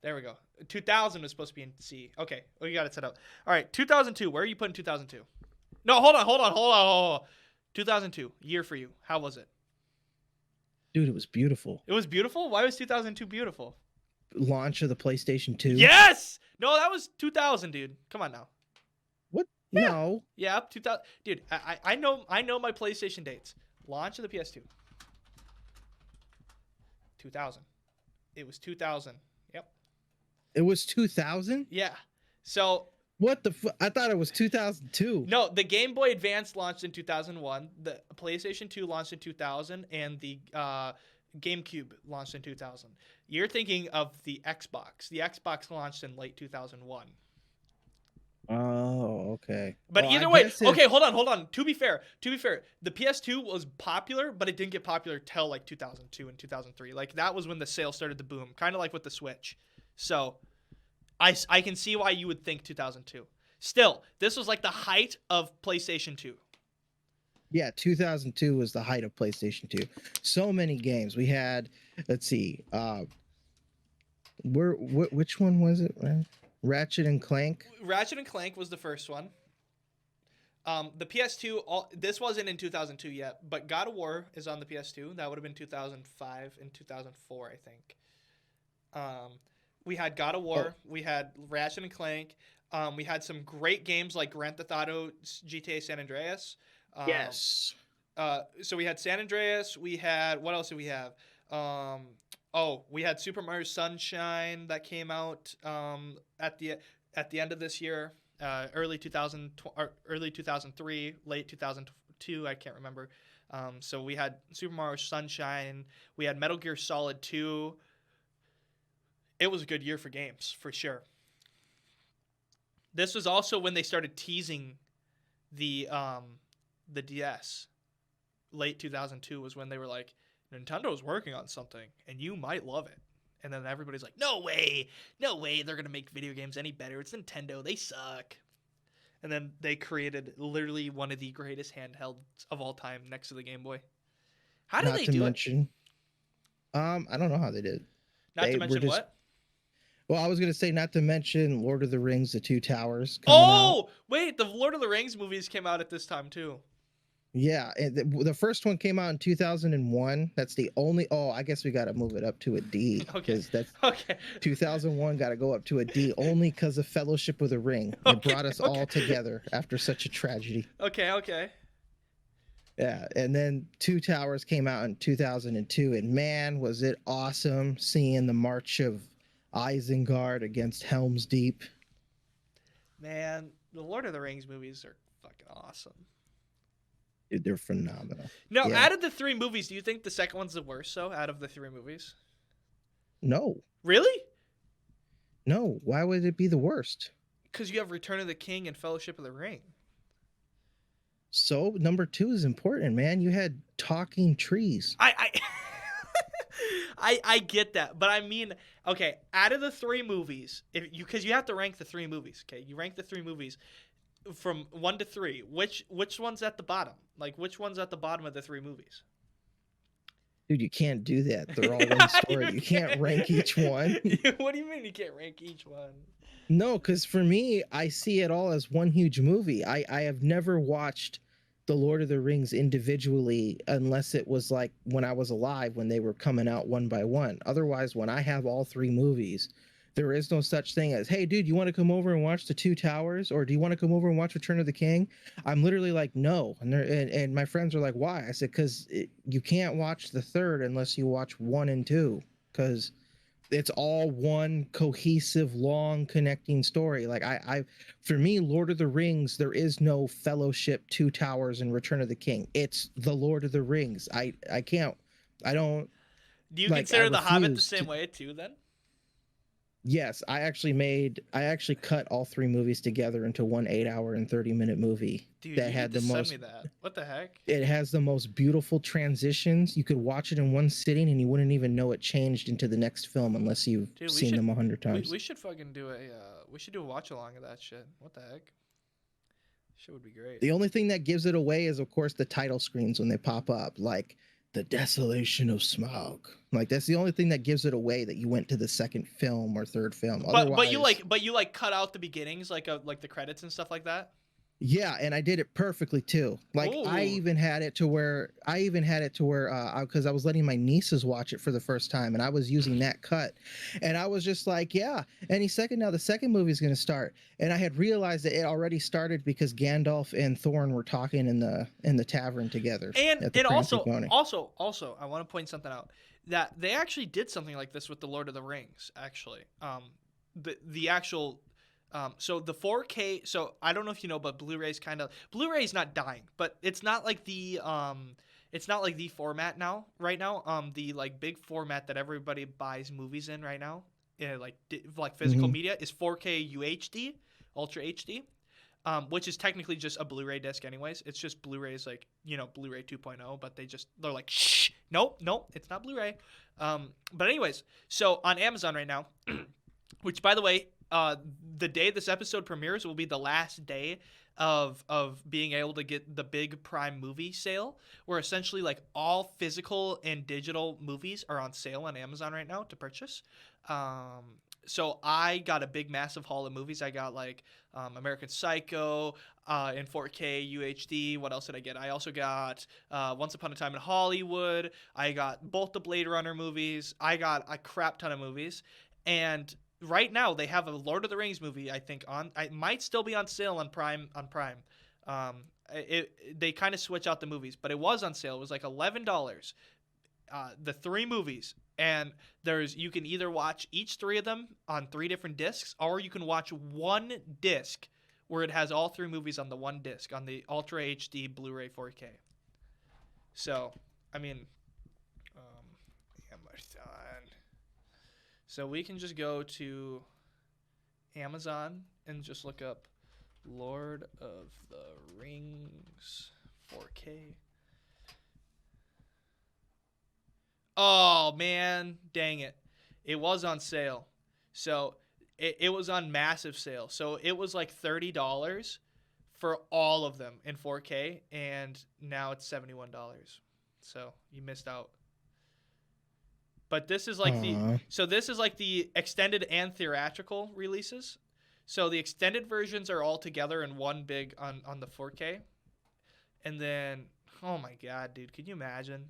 There we go. 2000 was supposed to be in C. Okay, we got it set up. All right, 2002. Where are you putting 2002? No, hold on. 2002, year for you. How was it? Dude, it was beautiful. It was beautiful? Why was 2002 beautiful? Launch of the PlayStation 2. Yes! No, that was 2000, dude. Come on now. What? Yeah. No. Yeah, 2000. Dude, I know my PlayStation dates. Launch of the PS2. 2000. It was 2000. Yep. It was 2000? Yeah. So What the I thought it was 2002. no, the Game Boy Advance launched in 2001, the PlayStation 2 launched in 2000, and the GameCube launched in 2000. You're thinking of the Xbox. The Xbox launched in late 2001. Oh, okay. But Well, either I way, guess if- okay, hold on. To be fair, the PS2 was popular, but it didn't get popular till like 2002 and 2003. Like that was when the sales started to boom, kind of like with the Switch. So I can see why you would think 2002. Still, this was like the height of PlayStation 2. Yeah, 2002 was the height of PlayStation 2. So many games. We had, let's see, which one was it? Ratchet and Clank. Ratchet and Clank was the first one. The PS2, this wasn't in 2002 yet, but God of War is on the PS2. That would have been 2005 and 2004, I think. We had God of War. We had Ratchet and Clank. We had some great games like Grand Theft Auto, GTA San Andreas. Yes. So we had San Andreas. We had, what else did we have? We had Super Mario Sunshine that came out at the end of this year, early 2003, late 2002. I can't remember. So we had Super Mario Sunshine. We had Metal Gear Solid 2. It was a good year for games, for sure. This was also when they started teasing the DS. Late 2002 was when they were like, Nintendo's working on something, and you might love it. And then everybody's like, no way, they're going to make video games any better. It's Nintendo, they suck. And then they created literally one of the greatest handhelds of all time next to the Game Boy. How did they do it? I don't know how they did. Not to mention what? Well, I was going to say not to mention Lord of the Rings, The Two Towers. Out. Wait, the Lord of the Rings movies came out at this time too. Yeah, the first one came out in 2001. That's the only. Oh, I guess we got to move it up to a D because that's 2001. Got to go up to a D only because of Fellowship of the Ring. It brought us all together after such a tragedy. Okay. Yeah, and then Two Towers came out in 2002, and man, was it awesome seeing the March of Isengard against Helm's Deep. Man, the Lord of the Rings movies are fucking awesome. Dude, they're phenomenal. Now, out of the three movies, do you think the second one's the worst, though, out of the three movies? No. Really? No. Why would it be the worst? Because you have Return of the King and Fellowship of the Ring. So, number 2 is important, man. You had talking trees. I get that, but I mean, okay, out of the three movies, because you have to rank the three movies, okay? You rank the three movies from 1 to 3. Which one's at the bottom? Like, which one's at the bottom of the three movies? Dude, you can't do that. They're all one story. You can't rank each one. What do you mean you can't rank each one? No, because for me, I see it all as one huge movie. I have never watched The Lord of the Rings individually unless it was like when I was alive, when they were coming out one by one. Otherwise, when I have all three movies, there is no such thing as, hey, dude, you want to come over and watch The Two Towers? Or do you want to come over and watch Return of the King? I'm literally like, no. And my friends are like, why? I said, because you can't watch the third unless you watch 1 and 2. Because it's all one cohesive, long, connecting story. Like, for me, Lord of the Rings, there is no Fellowship, Two Towers, and Return of the King. It's the Lord of the Rings. I don't. Do you consider The Hobbit the same way, too, then? Yes, I actually cut all 3 movies together into one 8-hour and 30-minute movie Dude, that you had need to the send most. me that. What the heck? It has the most beautiful transitions. You could watch it in one sitting and you wouldn't even know it changed into the next film unless you've Dude, seen them 100 times. we should fucking do we should do a watch along of that shit. What the heck? Shit would be great. The only thing that gives it away is, of course, the title screens when they pop up, like the desolation of Smaug. Like that's the only thing that gives it away that you went to the second film or third film. But you Otherwise, like cut out the beginnings like the credits and stuff like that. yeah, and I did it perfectly too. Like I Ooh. even had it to where because I was letting my nieces watch it for the first time, and I was using that cut, and I was just like, yeah, any second now the second movie is going to start, and I had realized that it already started because Gandalf and Thorin were talking in the tavern together. And at the Cranston Pony. also I want to point something out that they actually did something like this with the Lord of the Rings. Actually, the actual. So the 4K. So I don't know if you know, but Blu-ray's Blu-ray's not dying, but it's not like the format now. Right now, the like big format that everybody buys movies in right now, like physical media, is 4K UHD, Ultra HD, which is technically just a Blu-ray disc, anyways. It's just Blu-ray's like Blu-ray 2.0, but they're like shh, nope, it's not Blu-ray. But anyways, so on Amazon right now, which by the way. The day this episode premieres will be the last day of being able to get the big Prime movie sale, where essentially like all physical and digital movies are on sale on Amazon right now to purchase. So I got a big massive haul of movies. I got like American Psycho in 4K UHD. What else did I get? I also got Once Upon a Time in Hollywood. I got both the Blade Runner movies. I got a crap ton of movies. And right now they have a Lord of the Rings movie, I think it might still be on sale on Prime. They kind of switch out the movies, but it was on sale. It was like $11. The 3 movies, and you can either watch each 3 of them on 3 different discs, or you can watch one disc where it has all 3 movies on the one disc on the Ultra HD Blu-ray 4K. So, I mean, Amazon. So we can just go to Amazon and just look up Lord of the Rings 4K. Oh, man. Dang it. It was on sale. So it was on massive sale. So it was like $30 for all of them in 4K, and now it's $71. So you missed out. But this is like this is like the extended and theatrical releases. So the extended versions are all together in one big on the 4K. And then, oh my God, dude, can you imagine?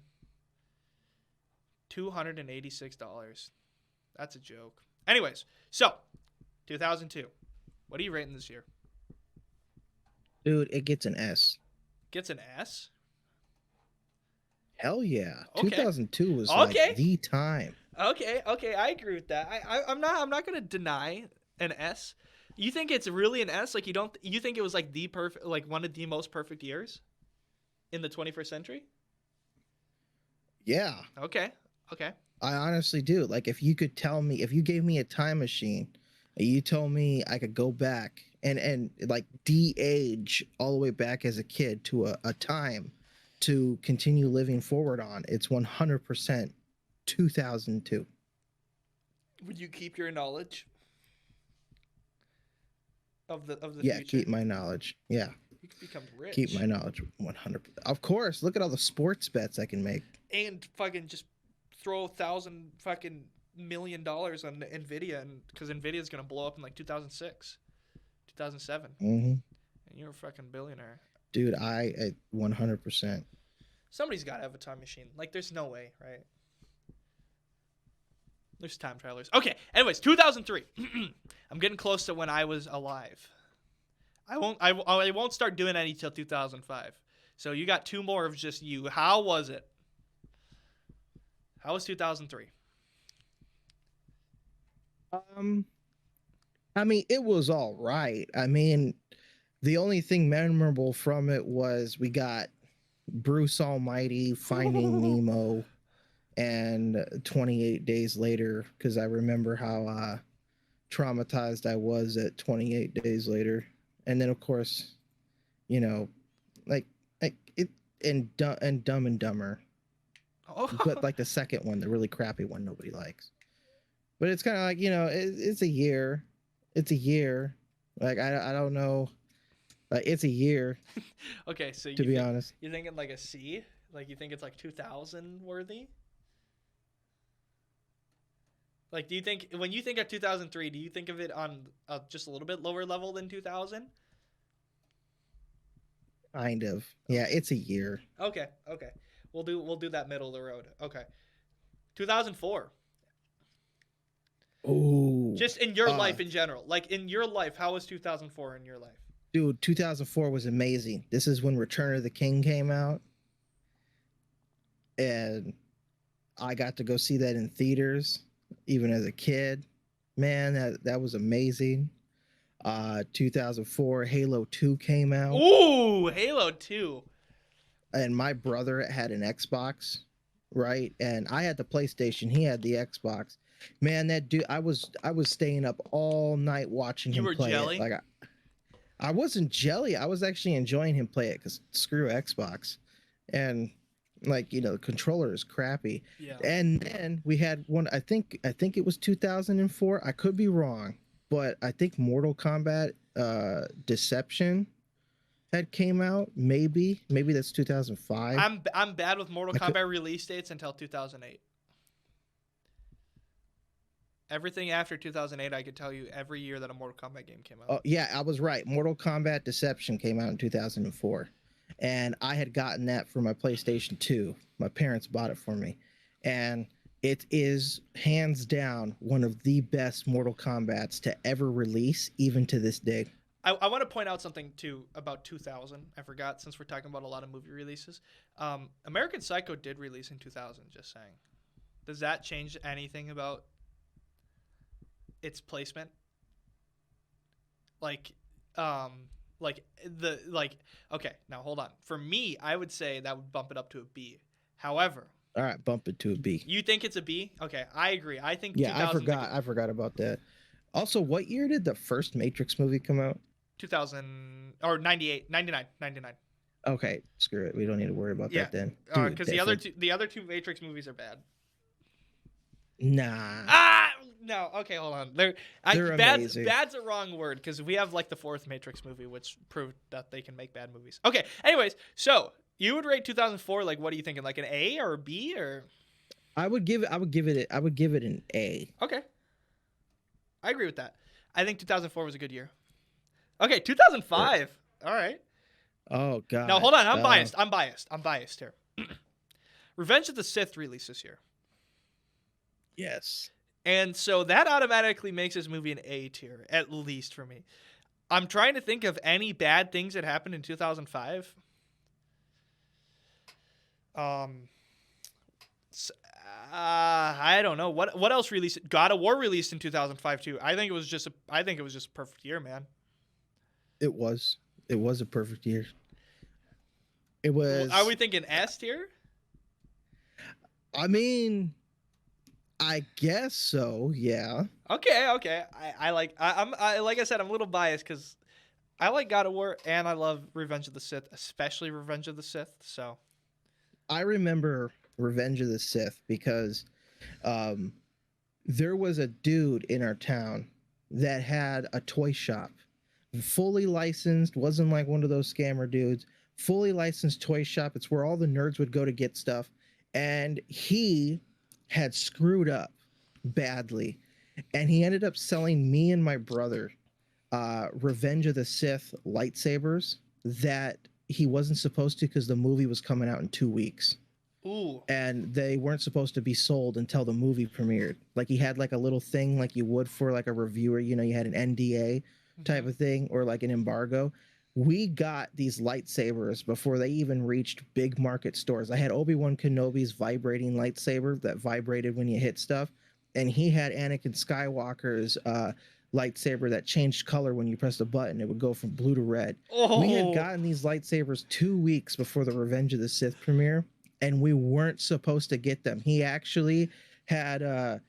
$286. That's a joke. Anyways, so 2002. What are you rating this year? Dude, it gets an S. Gets an S? Hell yeah. Okay. 2002 was like the time. Okay, I agree with that. I'm not gonna deny an S. You think it's really an S? Like you think it was like the perfect, like one of the most perfect years in the 21st century? Yeah. Okay. I honestly do. Like if you gave me a time machine, and you told me I could go back and like de-age all the way back as a kid to a time to continue living forward on, it's 100% 2002. Would you keep your knowledge of the yeah, future? keep my knowledge. Yeah. You could become rich. Keep my knowledge 100%. Of course, look at all the sports bets I can make. And fucking just throw $1,000 fucking million on Nvidia, and because Nvidia's gonna blow up in like 2006, 2007, and you're a fucking billionaire. Dude, I 100%. Somebody's got to have a time machine. Like, there's no way, right? There's time travelers. Okay. Anyways, 2003. I'm getting close to when I was alive. I won't start doing any till 2005. So you got 2 more of just you. How was it? How was 2003? I mean, it was all right. I mean, the only thing memorable from it was we got Bruce Almighty finding Nemo, and 28 days later, because I remember how traumatized I was at 28 days later. And then of course, you know, like it and Dumb and Dumber. Oh. But like the second one, the really crappy one nobody likes. But it's kind of like, you know, it's a year. It's a year. Like I don't know. Like it's a year. Okay, so to be honest, you're thinking like a C? Like you think it's like 2000 worthy? Like, do you think when you think of 2003, do you think of it on just a little bit lower level than 2000? kind of. Yeah, it's a year. Okay. We'll do that middle of the road. Okay. 2004. Oh, Just in your life in general. Like in your life, how was 2004 in your life? dude, 2004 was amazing. This is when Return of the King came out, and I got to go see that in theaters, even as a kid. Man, that was amazing. 2004, Halo 2 came out. Ooh, Halo 2. And my brother had an Xbox, right? And I had the PlayStation. He had the Xbox. Man, that dude, I was staying up all night watching him play jelly? it. Like I wasn't jelly. I was actually enjoying him play it because screw Xbox. And like, you know, the controller is crappy. Yeah. And then we had one, I think it was 2004. I could be wrong, but I think Mortal Kombat Deception had came out. Maybe that's 2005. I'm bad with Mortal Kombat release dates until 2008. Everything after 2008, I could tell you every year that a Mortal Kombat game came out. Oh yeah, I was right. Mortal Kombat Deception came out in 2004, and I had gotten that for my PlayStation 2. My parents bought it for me, and it is hands down one of the best Mortal Kombats to ever release, even to this day. I want to point out something too about 2000. I forgot, since we're talking about a lot of movie releases. American Psycho did release in 2000. Just saying. Does that change anything about its placement? Okay, now hold on. For me, I would say that would bump it up to a B. However, all right, bump it to a B. You think it's a B? Okay, I agree. I think I forgot about that. Also, what year did the first Matrix movie come out? 2000 or 98, 99. Okay, screw it. We don't need to worry about that then. Because the other two Matrix movies are bad. Nah. No. Okay, hold on. They're amazing. Bad's a wrong word, because we have like the fourth Matrix movie, which proved that they can make bad movies. Okay. Anyways, so you would rate 2004 like, what are you thinking? Like an A or a B or? I would give it an A. Okay. I agree with that. I think 2004 was a good year. Okay, 2005. Yeah. All right. Oh God. Now hold on. I'm biased here. Revenge of the Sith released this year. Yes. And so that automatically makes this movie an A tier, at least for me. I'm trying to think of any bad things that happened in 2005. I don't know what else released. God of War released in 2005 too. I think it was just a perfect year, man. It was a perfect year. It was. Are we thinking S tier? I mean, I guess so. Yeah. Okay. Like I said, I'm a little biased because I like God of War and I love Revenge of the Sith, especially Revenge of the Sith. So I remember Revenge of the Sith because there was a dude in our town that had a toy shop, fully licensed, wasn't like one of those scammer dudes, fully licensed toy shop. It's where all the nerds would go to get stuff. And he had screwed up badly. And he ended up selling me and my brother Revenge of the Sith lightsabers that he wasn't supposed to because the movie was coming out in 2 weeks. Ooh. And they weren't supposed to be sold until the movie premiered. Like he had like a little thing like you would for like a reviewer, you know, you had an NDA type of thing or like an embargo. We got these lightsabers before they even reached big market stores. I had Obi-Wan Kenobi's vibrating lightsaber that vibrated when you hit stuff. And he had Anakin Skywalker's lightsaber that changed color when you pressed a button. It would go from blue to red. Oh. We had gotten these lightsabers 2 weeks before the Revenge of the Sith premiere. And we weren't supposed to get them. He actually had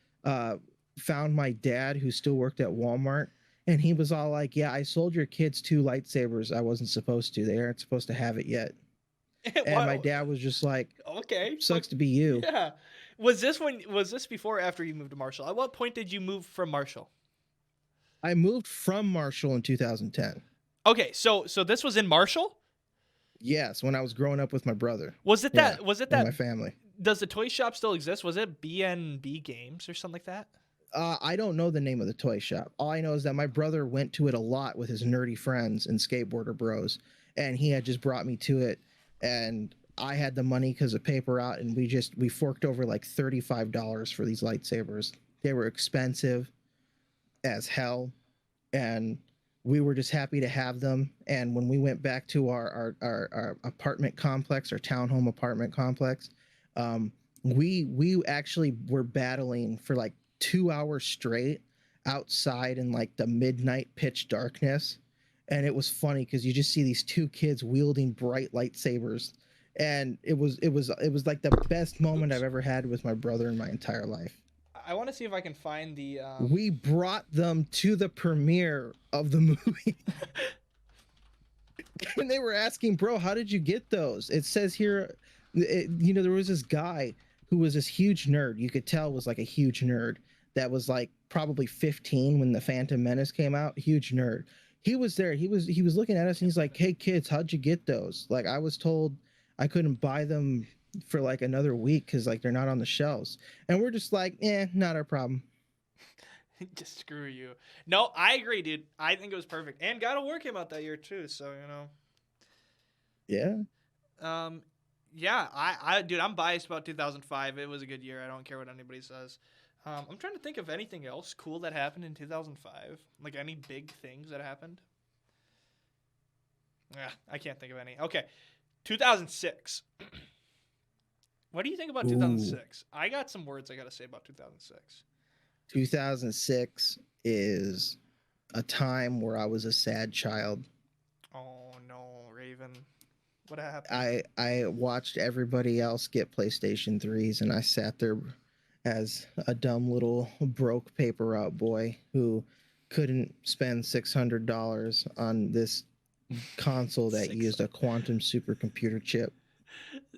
found my dad who still worked at Walmart, and he was all like, "Yeah, I sold your kids 2 lightsabers I wasn't supposed to. They aren't supposed to have it yet." And my Wow. dad was just like, Okay. "Sucks to be you." Yeah. Was this before or after you moved to Marshall? At what point did you move from Marshall? I moved from Marshall in 2010. Okay, so this was in Marshall? Yes, when I was growing up with my brother. Was it Yeah, that was it and that my family. does the toy shop still exist? Was it BNB Games or something like that? I don't know the name of the toy shop. All I know is that my brother went to it a lot with his nerdy friends and skateboarder bros, and he had just brought me to it, and I had the money because of paper out, and we forked over like $35 for these lightsabers. They were expensive as hell, and we were just happy to have them. And when we went back to our apartment complex, our townhome apartment complex, we actually were battling for like 2 hours straight outside in like the midnight pitch darkness. And it was funny because you just see these two kids wielding bright lightsabers, and it was like the best moment Oops. I've ever had with my brother in my entire life. I want to see if I can find the We brought them to the premiere of the movie. And they were asking, "Bro, how did you get those?" It says here, there was this guy who was this huge nerd. You could tell was like a huge nerd that was like probably 15 when the Phantom Menace came out. Huge nerd. He was there. He was looking at us and he's like, "Hey kids, how'd you get those? Like I was told I couldn't buy them for like another week because like they're not on the shelves." And we're just like, not our problem. just screw you. No, I agree, dude. I think it was perfect. And God of War came out that year too, so Yeah. yeah, I dude, I'm biased about 2005. It was a good year. I don't care what anybody says. I'm trying to think of anything else cool that happened in 2005. Like any big things that happened. Yeah, I can't think of any. Okay, 2006. What do you think about 2006? I got some words I got to say about 2006. 2006 is a time where I was a sad child. Oh no, Raven. What happened? I watched everybody else get PlayStation 3s, and I sat there as a dumb little broke paper route boy who couldn't spend $600 on this console that used a quantum supercomputer chip.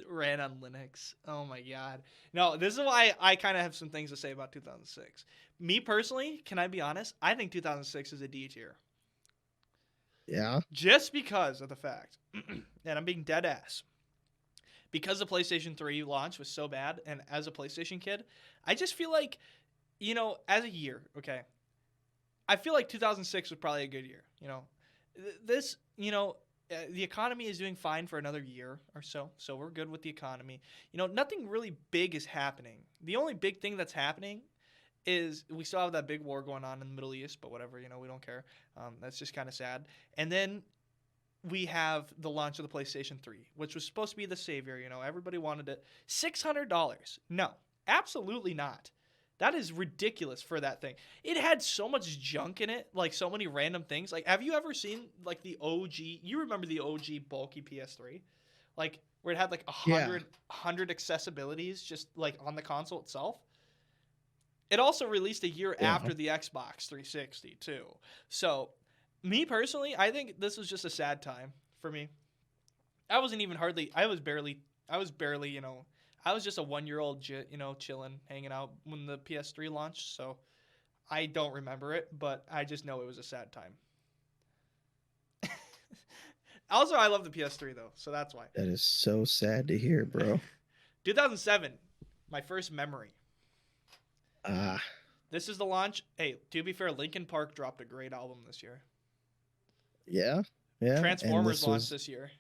Ran on Linux. Oh my god. No, this is why I kind of have some things to say about 2006. Me personally, can I be honest? I think 2006 is a D tier. Yeah. Just because of the fact, and I'm being dead ass, because the PlayStation 3 launch was so bad, and as a PlayStation kid, I just feel like, as a year, okay, I feel like 2006 was probably a good year. The economy is doing fine for another year or so we're good with the economy. Nothing really big is happening. The only big thing that's happening is we still have that big war going on in the Middle East, but whatever, we don't care. That's just kind of sad. And then we have the launch of the PlayStation 3, which was supposed to be the savior. Everybody wanted it. $600. No, absolutely not. That is ridiculous for that thing. It had so much junk in it, like so many random things. Like, have you ever seen like the OG? You remember the OG bulky PS3, like where it had like 100 accessibilities just like on the console itself. It also released a year after the Xbox 360 too. So, me personally, I think this was just a sad time for me. I wasn't even hardly. I was barely. I was just a 1-year-old, chilling, hanging out when the PS3 launched. So, I don't remember it, but I just know it was a sad time. Also, I love the PS3 though, so that's why. That is so sad to hear, bro. 2007, my first memory. Ah. This is the launch. Hey, to be fair, Linkin Park dropped a great album this year. Yeah. Yeah. Transformers launched this year.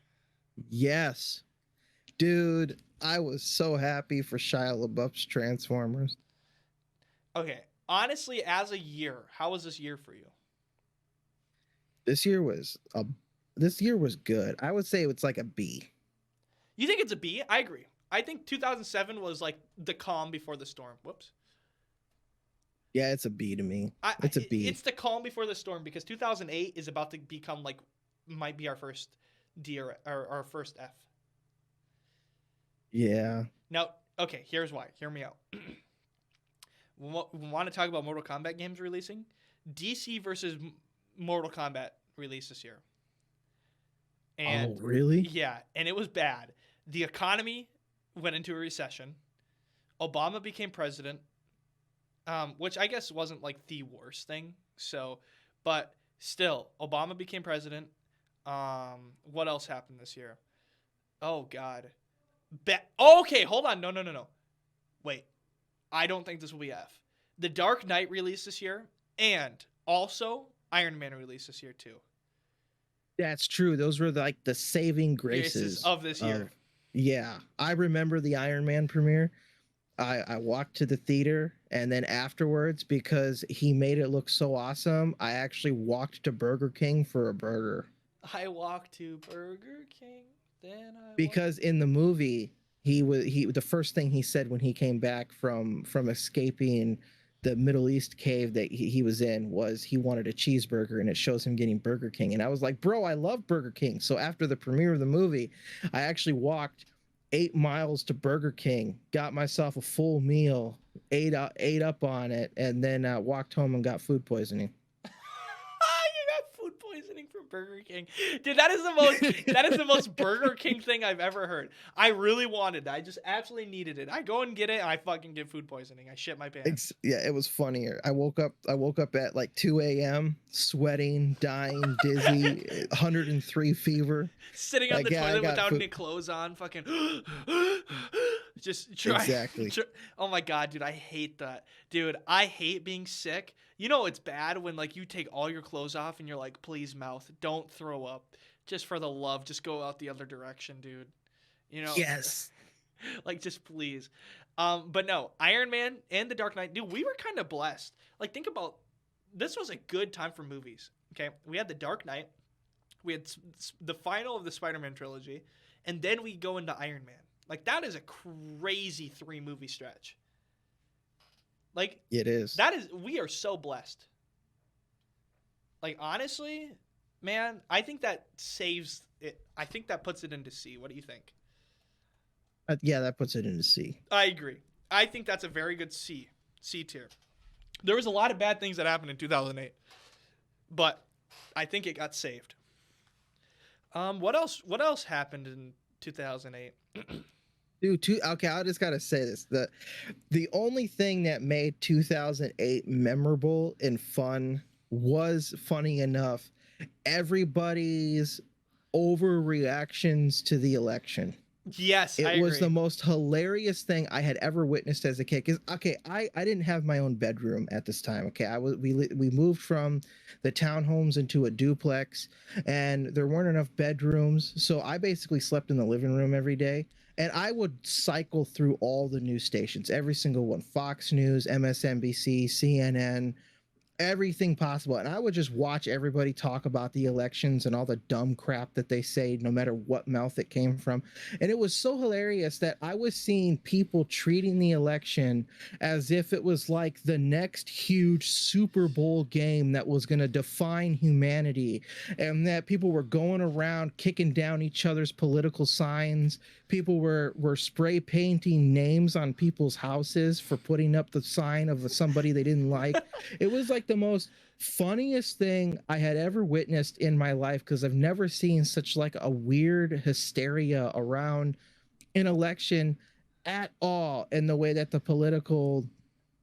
Yes. Dude, I was so happy for Shia LaBeouf's Transformers. Okay. Honestly, as a year, how was this year for you? This year was good. I would say it's like a B. You think it's a B? I agree. I think 2007 was like the calm before the storm. Whoops. Yeah, it's a B to me. It's a B. It's the calm before the storm because 2008 is about to become like might be our first D or our first F. Yeah. Now, okay, here's why. Hear me out. Want to talk about Mortal Kombat games releasing? DC versus Mortal Kombat released this year. And oh, really? yeah, and it was bad. The economy went into a recession. Obama became president, which I guess wasn't like the worst thing. So, but still, Obama became president. What else happened this year? Oh God. Okay, hold on. No. Wait. I don't think this will be F. The Dark Knight released this year, and also Iron Man released this year too. That's true. Those were like the saving graces of this year. Yeah, I remember the Iron Man premiere. I walked to the theater, and then afterwards, because he made it look so awesome, I actually walked to Burger King for a burger. I walked to Burger King, then because in the movie, the first thing he said when he came back from escaping the Middle East cave that he was in was he wanted a cheeseburger, and it shows him getting Burger King. And I was like, bro, I love Burger King. So after the premiere of the movie, I actually walked 8 miles to Burger King, got myself a full meal, ate up on it, and then walked home and got food poisoning. From Burger King, dude, that is the most Burger King thing I've ever heard. I really wanted it. I just absolutely needed it. I go and get it, and I fucking get food poisoning. I shit my pants. Yeah, it was funnier. I woke up at like 2 a.m. sweating, dying, dizzy, 103 fever, sitting on the toilet without any clothes on, fucking just trying. Exactly. Oh my God, dude, I hate that. Dude, I hate being sick. You know it's bad when like you take all your clothes off and you're like, please, mouth, don't throw up. Just for the love, just go out the other direction, dude. You know? Yes. Like, just please. But no, Iron Man and The Dark Knight, dude, we were kind of blessed. Like, think about, this was a good time for movies. Okay, we had The Dark Knight, we had the final of the Spider-Man trilogy, and then we go into Iron Man. Like, that is a crazy 3-movie stretch. Like, it is. We are so blessed. Like, honestly, man, I think that saves it. I think that puts it into C. What do you think? Yeah, that puts it into C. I agree. I think that's a very good C tier. There was a lot of bad things that happened in 2008, but I think it got saved. What else happened in 2008? Dude, okay, I just gotta say this. The only thing that made 2008 memorable and fun was, funny enough, everybody's overreactions to the election. Yes, it was the most hilarious thing I had ever witnessed as a kid. Because I didn't have my own bedroom at this time. Okay, we moved from the townhomes into a duplex, and there weren't enough bedrooms, so I basically slept in the living room every day. And I would cycle through all the news stations, every single one, Fox News, MSNBC, CNN, everything possible. And I would just watch everybody talk about the elections and all the dumb crap that they say, no matter what mouth it came from. And it was so hilarious that I was seeing people treating the election as if it was like the next huge Super Bowl game that was going to define humanity, and that people were going around kicking down each other's political signs. People were spray painting names on people's houses for putting up the sign of somebody they didn't like. It was like the most funniest thing I had ever witnessed in my life, because I've never seen such like a weird hysteria around an election at all, in the way that the political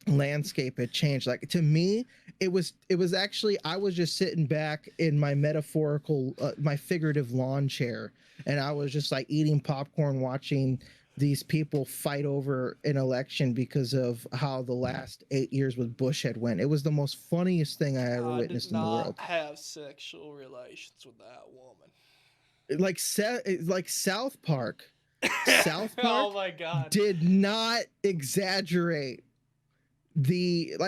landscape had changed. Like, to me, it was actually, I was just sitting back in my my figurative lawn chair, and I was just like eating popcorn, watching these people fight over an election because of how the last 8 years with Bush had went. It was the most funniest thing I ever witnessed in the world. Have sexual relations with that woman. Like South Park. South Park oh my God. Did not exaggerate.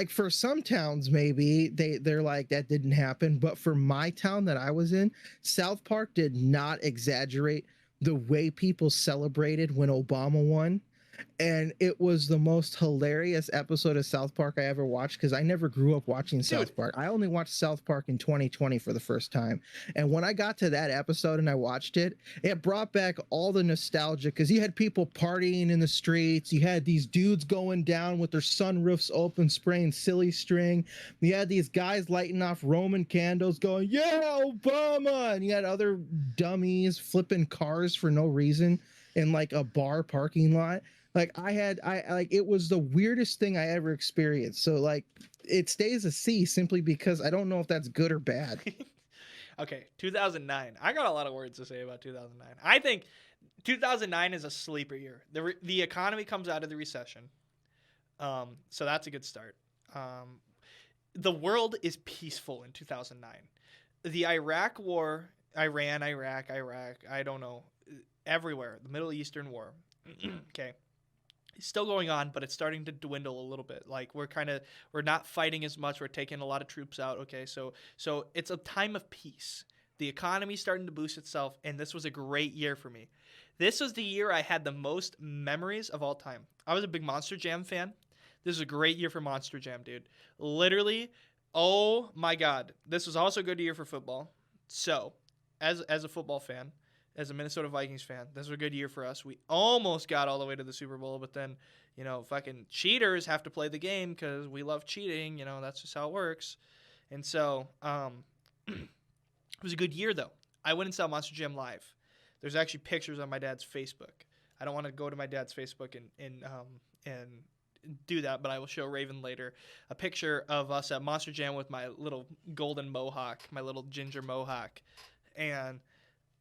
For some towns, maybe they're like, that didn't happen, but for my town that I was in, South Park did not exaggerate the way people celebrated when Obama won. And it was the most hilarious episode of South Park I ever watched, because I never grew up watching South Park. I only watched South Park in 2020 for the first time. And when I got to that episode and I watched it, it brought back all the nostalgia, because you had people partying in the streets. You had these dudes going down with their sunroofs open, spraying silly string. You had these guys lighting off Roman candles going, yeah, Obama. And you had other dummies flipping cars for no reason in like a bar parking lot. Like it was the weirdest thing I ever experienced. So like it stays a C simply because I don't know if that's good or bad. Okay, 2009. I got a lot of words to say about 2009. I think 2009 is a sleeper year. The economy comes out of the recession. So that's a good start. The world is peaceful in 2009. The Iraq war, Iran, Iraq, I don't know, everywhere. The Middle Eastern war. Okay. It's still going on, but it's starting to dwindle a little bit. Like we're not fighting as much. We're taking a lot of troops out. Okay, so it's a time of peace. The economy's starting to boost itself, and this was a great year for me. This was the year I had the most memories of all time. I was a big Monster Jam fan. This is a great year for Monster Jam, dude. Literally, oh my God. This was also a good year for football. So, as a football fan, as a Minnesota Vikings fan, this was a good year for us. We almost got all the way to the Super Bowl, but then, fucking cheaters have to play the game because we love cheating. That's just how it works. And so, it was a good year, though. I went and saw Monster Jam live. There's actually pictures on my dad's Facebook. I don't want to go to my dad's Facebook and do that, but I will show Raven later a picture of us at Monster Jam with my little golden mohawk, my little ginger mohawk, and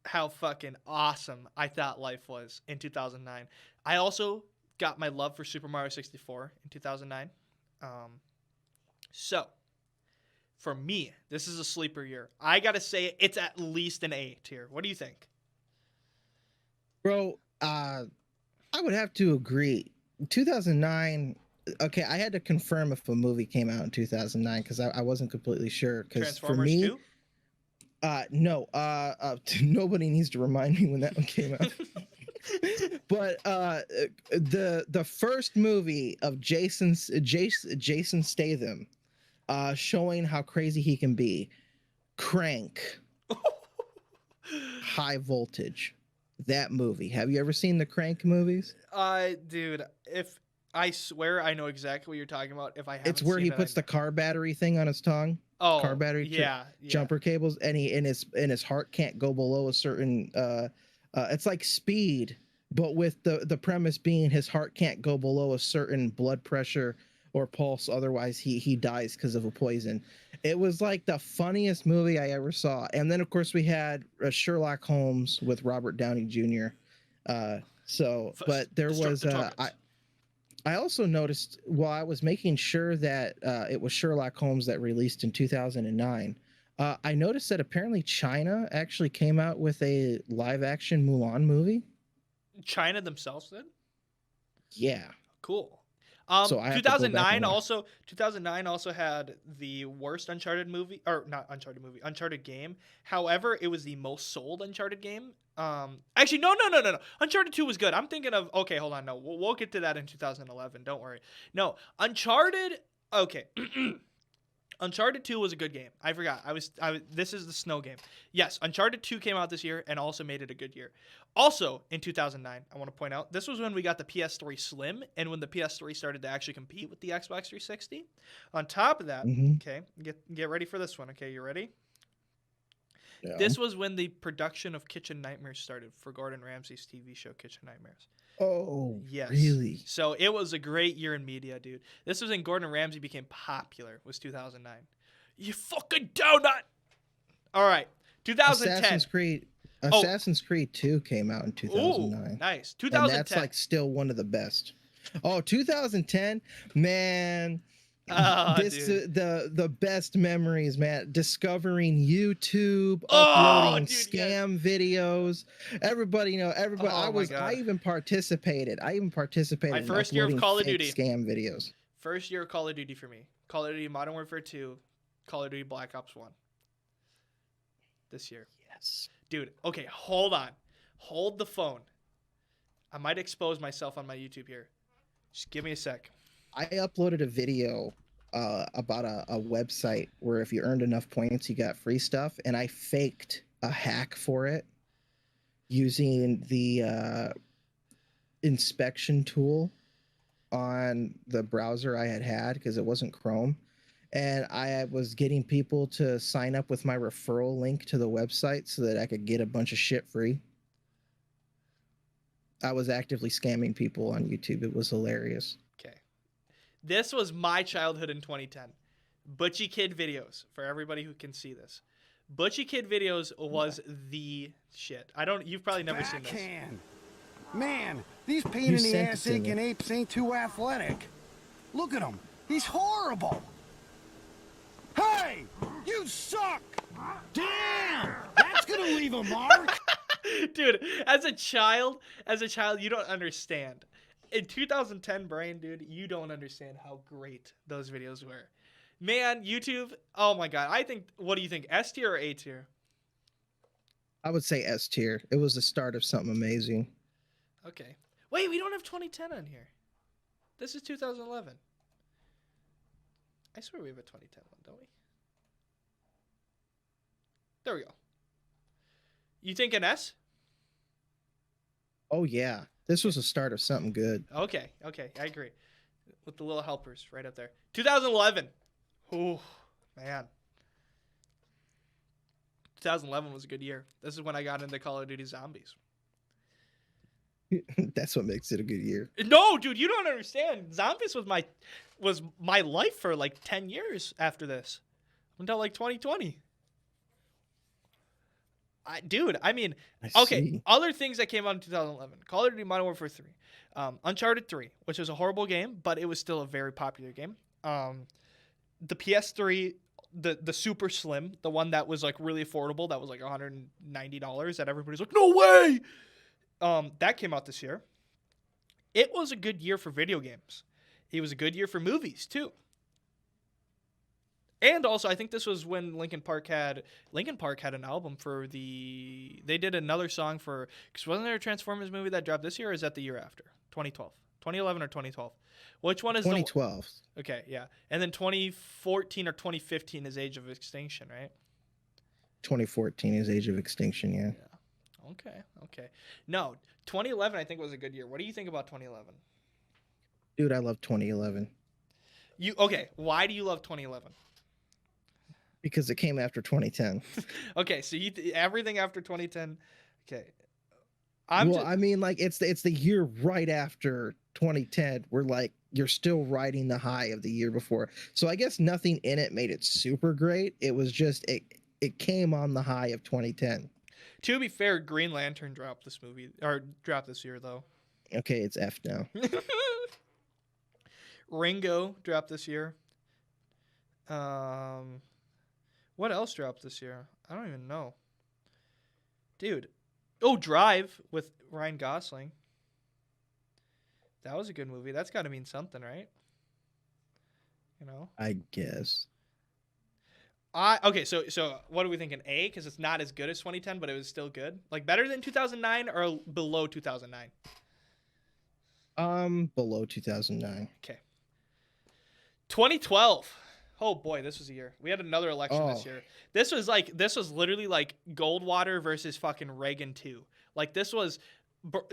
how fucking awesome I thought life was in 2009. I also got my love for Super Mario 64 in 2009. So, for me, this is a sleeper year. I gotta say it's at least an A tier. What do you think? Bro, I would have to agree. 2009, okay, I had to confirm if a movie came out in 2009 because I wasn't completely sure. Because for me, 2? No, nobody needs to remind me when that one came out. But the first movie of Jason Statham, showing how crazy he can be, Crank, High Voltage, that movie. Have you ever seen the Crank movies? Dude, if I swear I know exactly what you're talking about. If I haven't, it's where he puts the car battery thing on his tongue. Oh, car battery jumper cables, and his heart can't go below a certain it's like Speed, but with the premise being his heart can't go below a certain blood pressure or pulse, otherwise he dies because of a poison. It was like the funniest movie I ever saw. And then of course we had Sherlock Holmes with Robert Downey Jr. But there was I also noticed while I was making sure that it was Sherlock Holmes that released in 2009, I noticed that apparently China actually came out with a live-action Mulan movie. China themselves did? Yeah. Cool. So 2009 also had the worst Uncharted game. However, it was the most sold Uncharted game. Actually, no. Uncharted 2 was good. I'm thinking of, okay, hold on. No, we'll get to that in 2011. Don't worry. No, Uncharted. Okay. Uncharted 2 was a good game. I forgot. This is the snow game. Yes, Uncharted 2 came out this year and also made it a good year. Also, in 2009, I want to point out, this was when we got the PS3 Slim and when the PS3 started to actually compete with the Xbox 360. On top of that, okay, get ready for this one. Okay, you ready? Yeah. This was when the production of Kitchen Nightmares started for Gordon Ramsay's TV show Kitchen Nightmares. Oh, yes. Really? So it was a great year in media, dude. This was when Gordon Ramsay became popular, was 2009. You fucking donut! All right, 2010. Assassin's Creed 2 came out in 2009. Ooh, nice. 2010. And that's like still one of the best. Oh, 2010, man. The best memories, man. Discovering YouTube, uploading scam videos. Everybody. I even participated. My first year of Call of Duty scam videos. First year of Call of Duty for me. Call of Duty Modern Warfare 2, Call of Duty Black Ops 1. This year. Yes. Dude, okay, hold on. Hold the phone. I might expose myself on my YouTube here. Just give me a sec. I uploaded a video about a website where if you earned enough points, you got free stuff, and I faked a hack for it using the inspection tool on the browser I had because it wasn't Chrome. And I was getting people to sign up with my referral link to the website so that I could get a bunch of shit free. I was actively scamming people on YouTube. It was hilarious. Okay. This was my childhood in 2010. Butchie Kid videos, for everybody who can see this. Butchie Kid videos was the shit. You've probably never seen this. Man, these pain in the ass aching apes ain't too athletic. Look at him. He's horrible. Hey, you suck. Damn, that's gonna leave a mark. Dude, as a child, you don't understand. In 2010, Brian, dude, you don't understand how great those videos were. Man, YouTube, oh my God. What do you think, S tier or A tier? I would say S tier. It was the start of something amazing. Okay. Wait, we don't have 2010 on here. This is 2011. I swear we have a 2010 one, don't we? There we go. You think an S? Oh, yeah. This was the start of something good. Okay, I agree. With the little helpers right up there. 2011. Oh, man. 2011 was a good year. This is when I got into Call of Duty Zombies. That's what makes it a good year. No, dude, you don't understand. Zombies was my life for like 10 years after this. Until like 2020. Other things that came out in 2011. Call of Duty Modern Warfare 3. Uncharted 3, which was a horrible game, but it was still a very popular game. The PS3, the Super Slim, the one that was like really affordable, that was like $190 that everybody's like, no way! That came out this year. It was a good year for video games. It was a good year for movies, too. And also, I think this was when Linkin Park had an album for they did another song for, because wasn't there a Transformers movie that dropped this year, or is that the year after? 2012. 2011 or 2012? Which one is 2012. Okay, yeah. And then 2014 or 2015 is Age of Extinction, right? 2014 is Age of Extinction, yeah. Okay. No, 2011 I think was a good year. What do you think about 2011? Dude, I love 2011. Why do you love 2011? Because it came after 2010. Okay, so everything after 2010. Okay. It's the year right after 2010 where like you're still riding the high of the year before. So I guess nothing in it made it super great. It was just it came on the high of 2010. To be fair, Green Lantern dropped this year though. Okay, it's F now. Ringo dropped this year. What else dropped this year? I don't even know. Dude. Oh, Drive with Ryan Gosling. That was a good movie. That's got to mean something, right? You know? I guess. So what do we think? An A? Because it's not as good as 2010, but it was still good? Like better than 2009 or below 2009? Below 2009. Okay. 2012. Oh boy, this was a year. We had another election this year. This was literally like Goldwater versus fucking Reagan 2. Like this was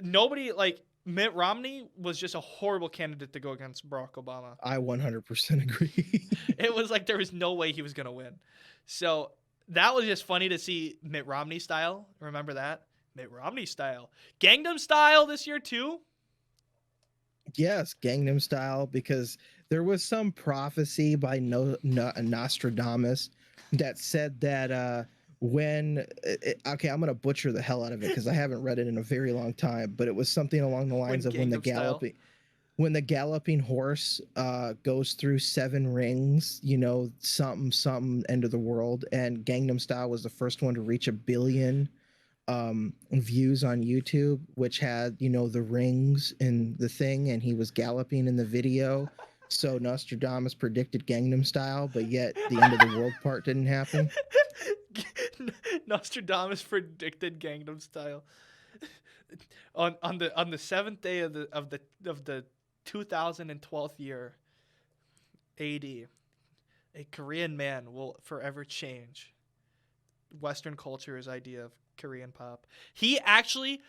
nobody, like Mitt Romney was just a horrible candidate to go against Barack Obama. I 100% agree. It was like there was no way he was going to win. So that was just funny to see Mitt Romney style. Remember that? Mitt Romney style. Gangnam Style this year too? Yes, Gangnam Style, because there was some prophecy by Nostradamus that said that I'm going to butcher the hell out of it because I haven't read it in a very long time, but it was something along the lines of when the galloping horse goes through 7 rings, something end of the world, and Gangnam Style was the first one to reach 1 billion views on YouTube, which had, the rings and the thing, and he was galloping in the video. So Nostradamus predicted Gangnam Style, but yet the end of the world part didn't happen. Nostradamus predicted Gangnam Style. on the seventh day of the 2012th year AD, a Korean man will forever change Western culture's idea of Korean pop. He actually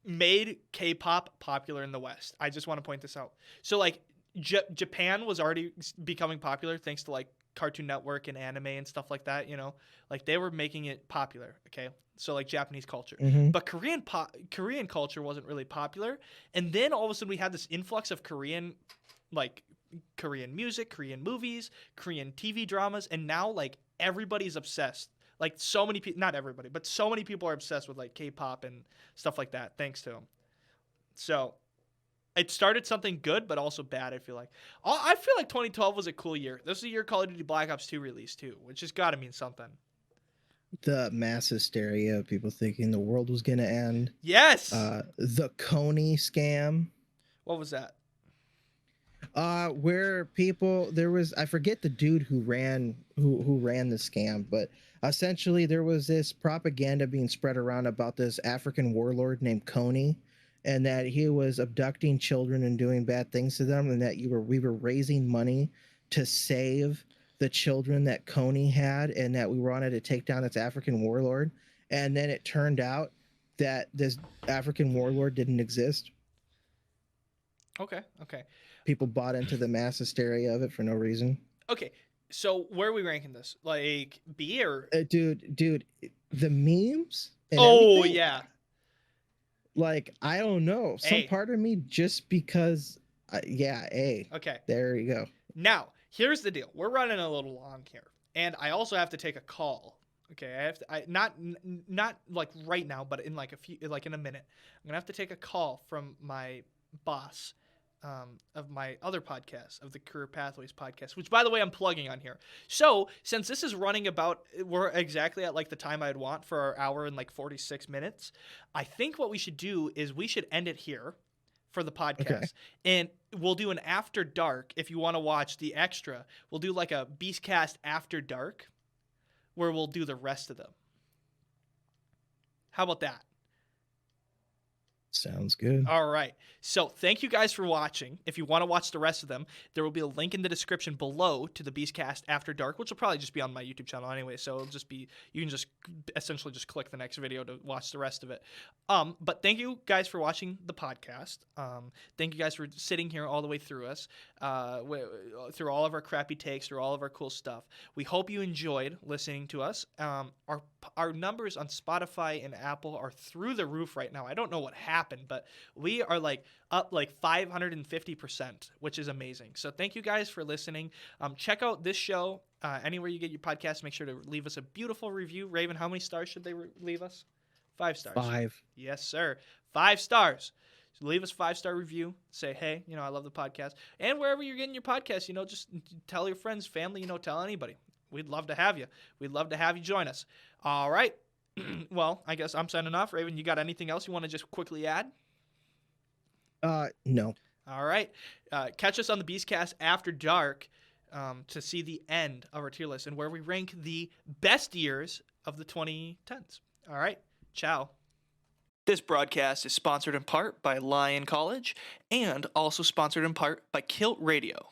made K-pop popular in the West. I just want to point this out. So like Japan was already becoming popular thanks to like Cartoon Network and anime and stuff like that, you know, like they were making it popular. Okay. So like Japanese culture, but Korean culture wasn't really popular. And then all of a sudden we had this influx of Korean music, Korean movies, Korean TV dramas. And now like everybody's obsessed. Like so many people, not everybody, but so many people are obsessed with like K-pop and stuff like that. Thanks to him. So it started something good, but also bad. I feel like 2012 was a cool year. This is the year Call of Duty Black Ops 2 released too, which has got to mean something. The mass hysteria of people thinking the world was going to end. Yes. The Coney scam. What was that? Where people, I forget the dude who ran the scam, but essentially there was this propaganda being spread around about this African warlord named Coney, and that he was abducting children and doing bad things to them, and that we were raising money to save the children that Coney had, and that we wanted to take down this African warlord. And then it turned out that this African warlord didn't exist. Okay. People bought into the mass hysteria of it for no reason. Okay, so where are we ranking this? Like B or? Dude, the memes. And everything, yeah. Like, I don't know. Some part of me just because, A. Okay. There you go. Now, here's the deal. We're running a little long here, and I also have to take a call. Okay, not like right now, but in like in a minute, I'm gonna have to take a call from my boss. Of my other podcast, of the Career Pathways podcast, which by the way I'm plugging on here. So since this is running we're exactly at like the time I'd want for our hour and like 46 minutes, I think what we should do is we should end it here for the podcast, and we'll do an after dark. If you want to watch the extra, we'll do like a Beastcast after dark where we'll do the rest of them. How about that? Sounds good. All right. So thank you guys for watching. If you want to watch the rest of them, there will be a link in the description below to the Beastcast After Dark, which will probably just be on my YouTube channel anyway. So it'll just be, you can just essentially just click the next video to watch the rest of it. But thank you guys for watching the podcast. Thank you guys for sitting here all the way through us, through all of our crappy takes, through all of our cool stuff. We hope you enjoyed listening to us. Our numbers on Spotify and Apple are through the roof right now. I don't know what happened, but we are like up like 550%, which is amazing. So thank you guys for listening. Check out this show anywhere you get your podcast. Make sure to leave us a beautiful review. Raven, how many stars should they leave us? 5 stars. 5. Yes, sir. 5 stars. So leave us a 5-star review. Say, hey, I love the podcast. And wherever you're getting your podcast, just tell your friends, family, tell anybody. We'd love to have you. We'd love to have you join us. All right. Well, I guess I'm signing off. Raven, you got anything else you want to just quickly add? No. All right. Catch us on the Beastcast After Dark to see the end of our tier list and where we rank the best years of the 2010s. All right. Ciao. This broadcast is sponsored in part by Lyon College and also sponsored in part by KILT Radio.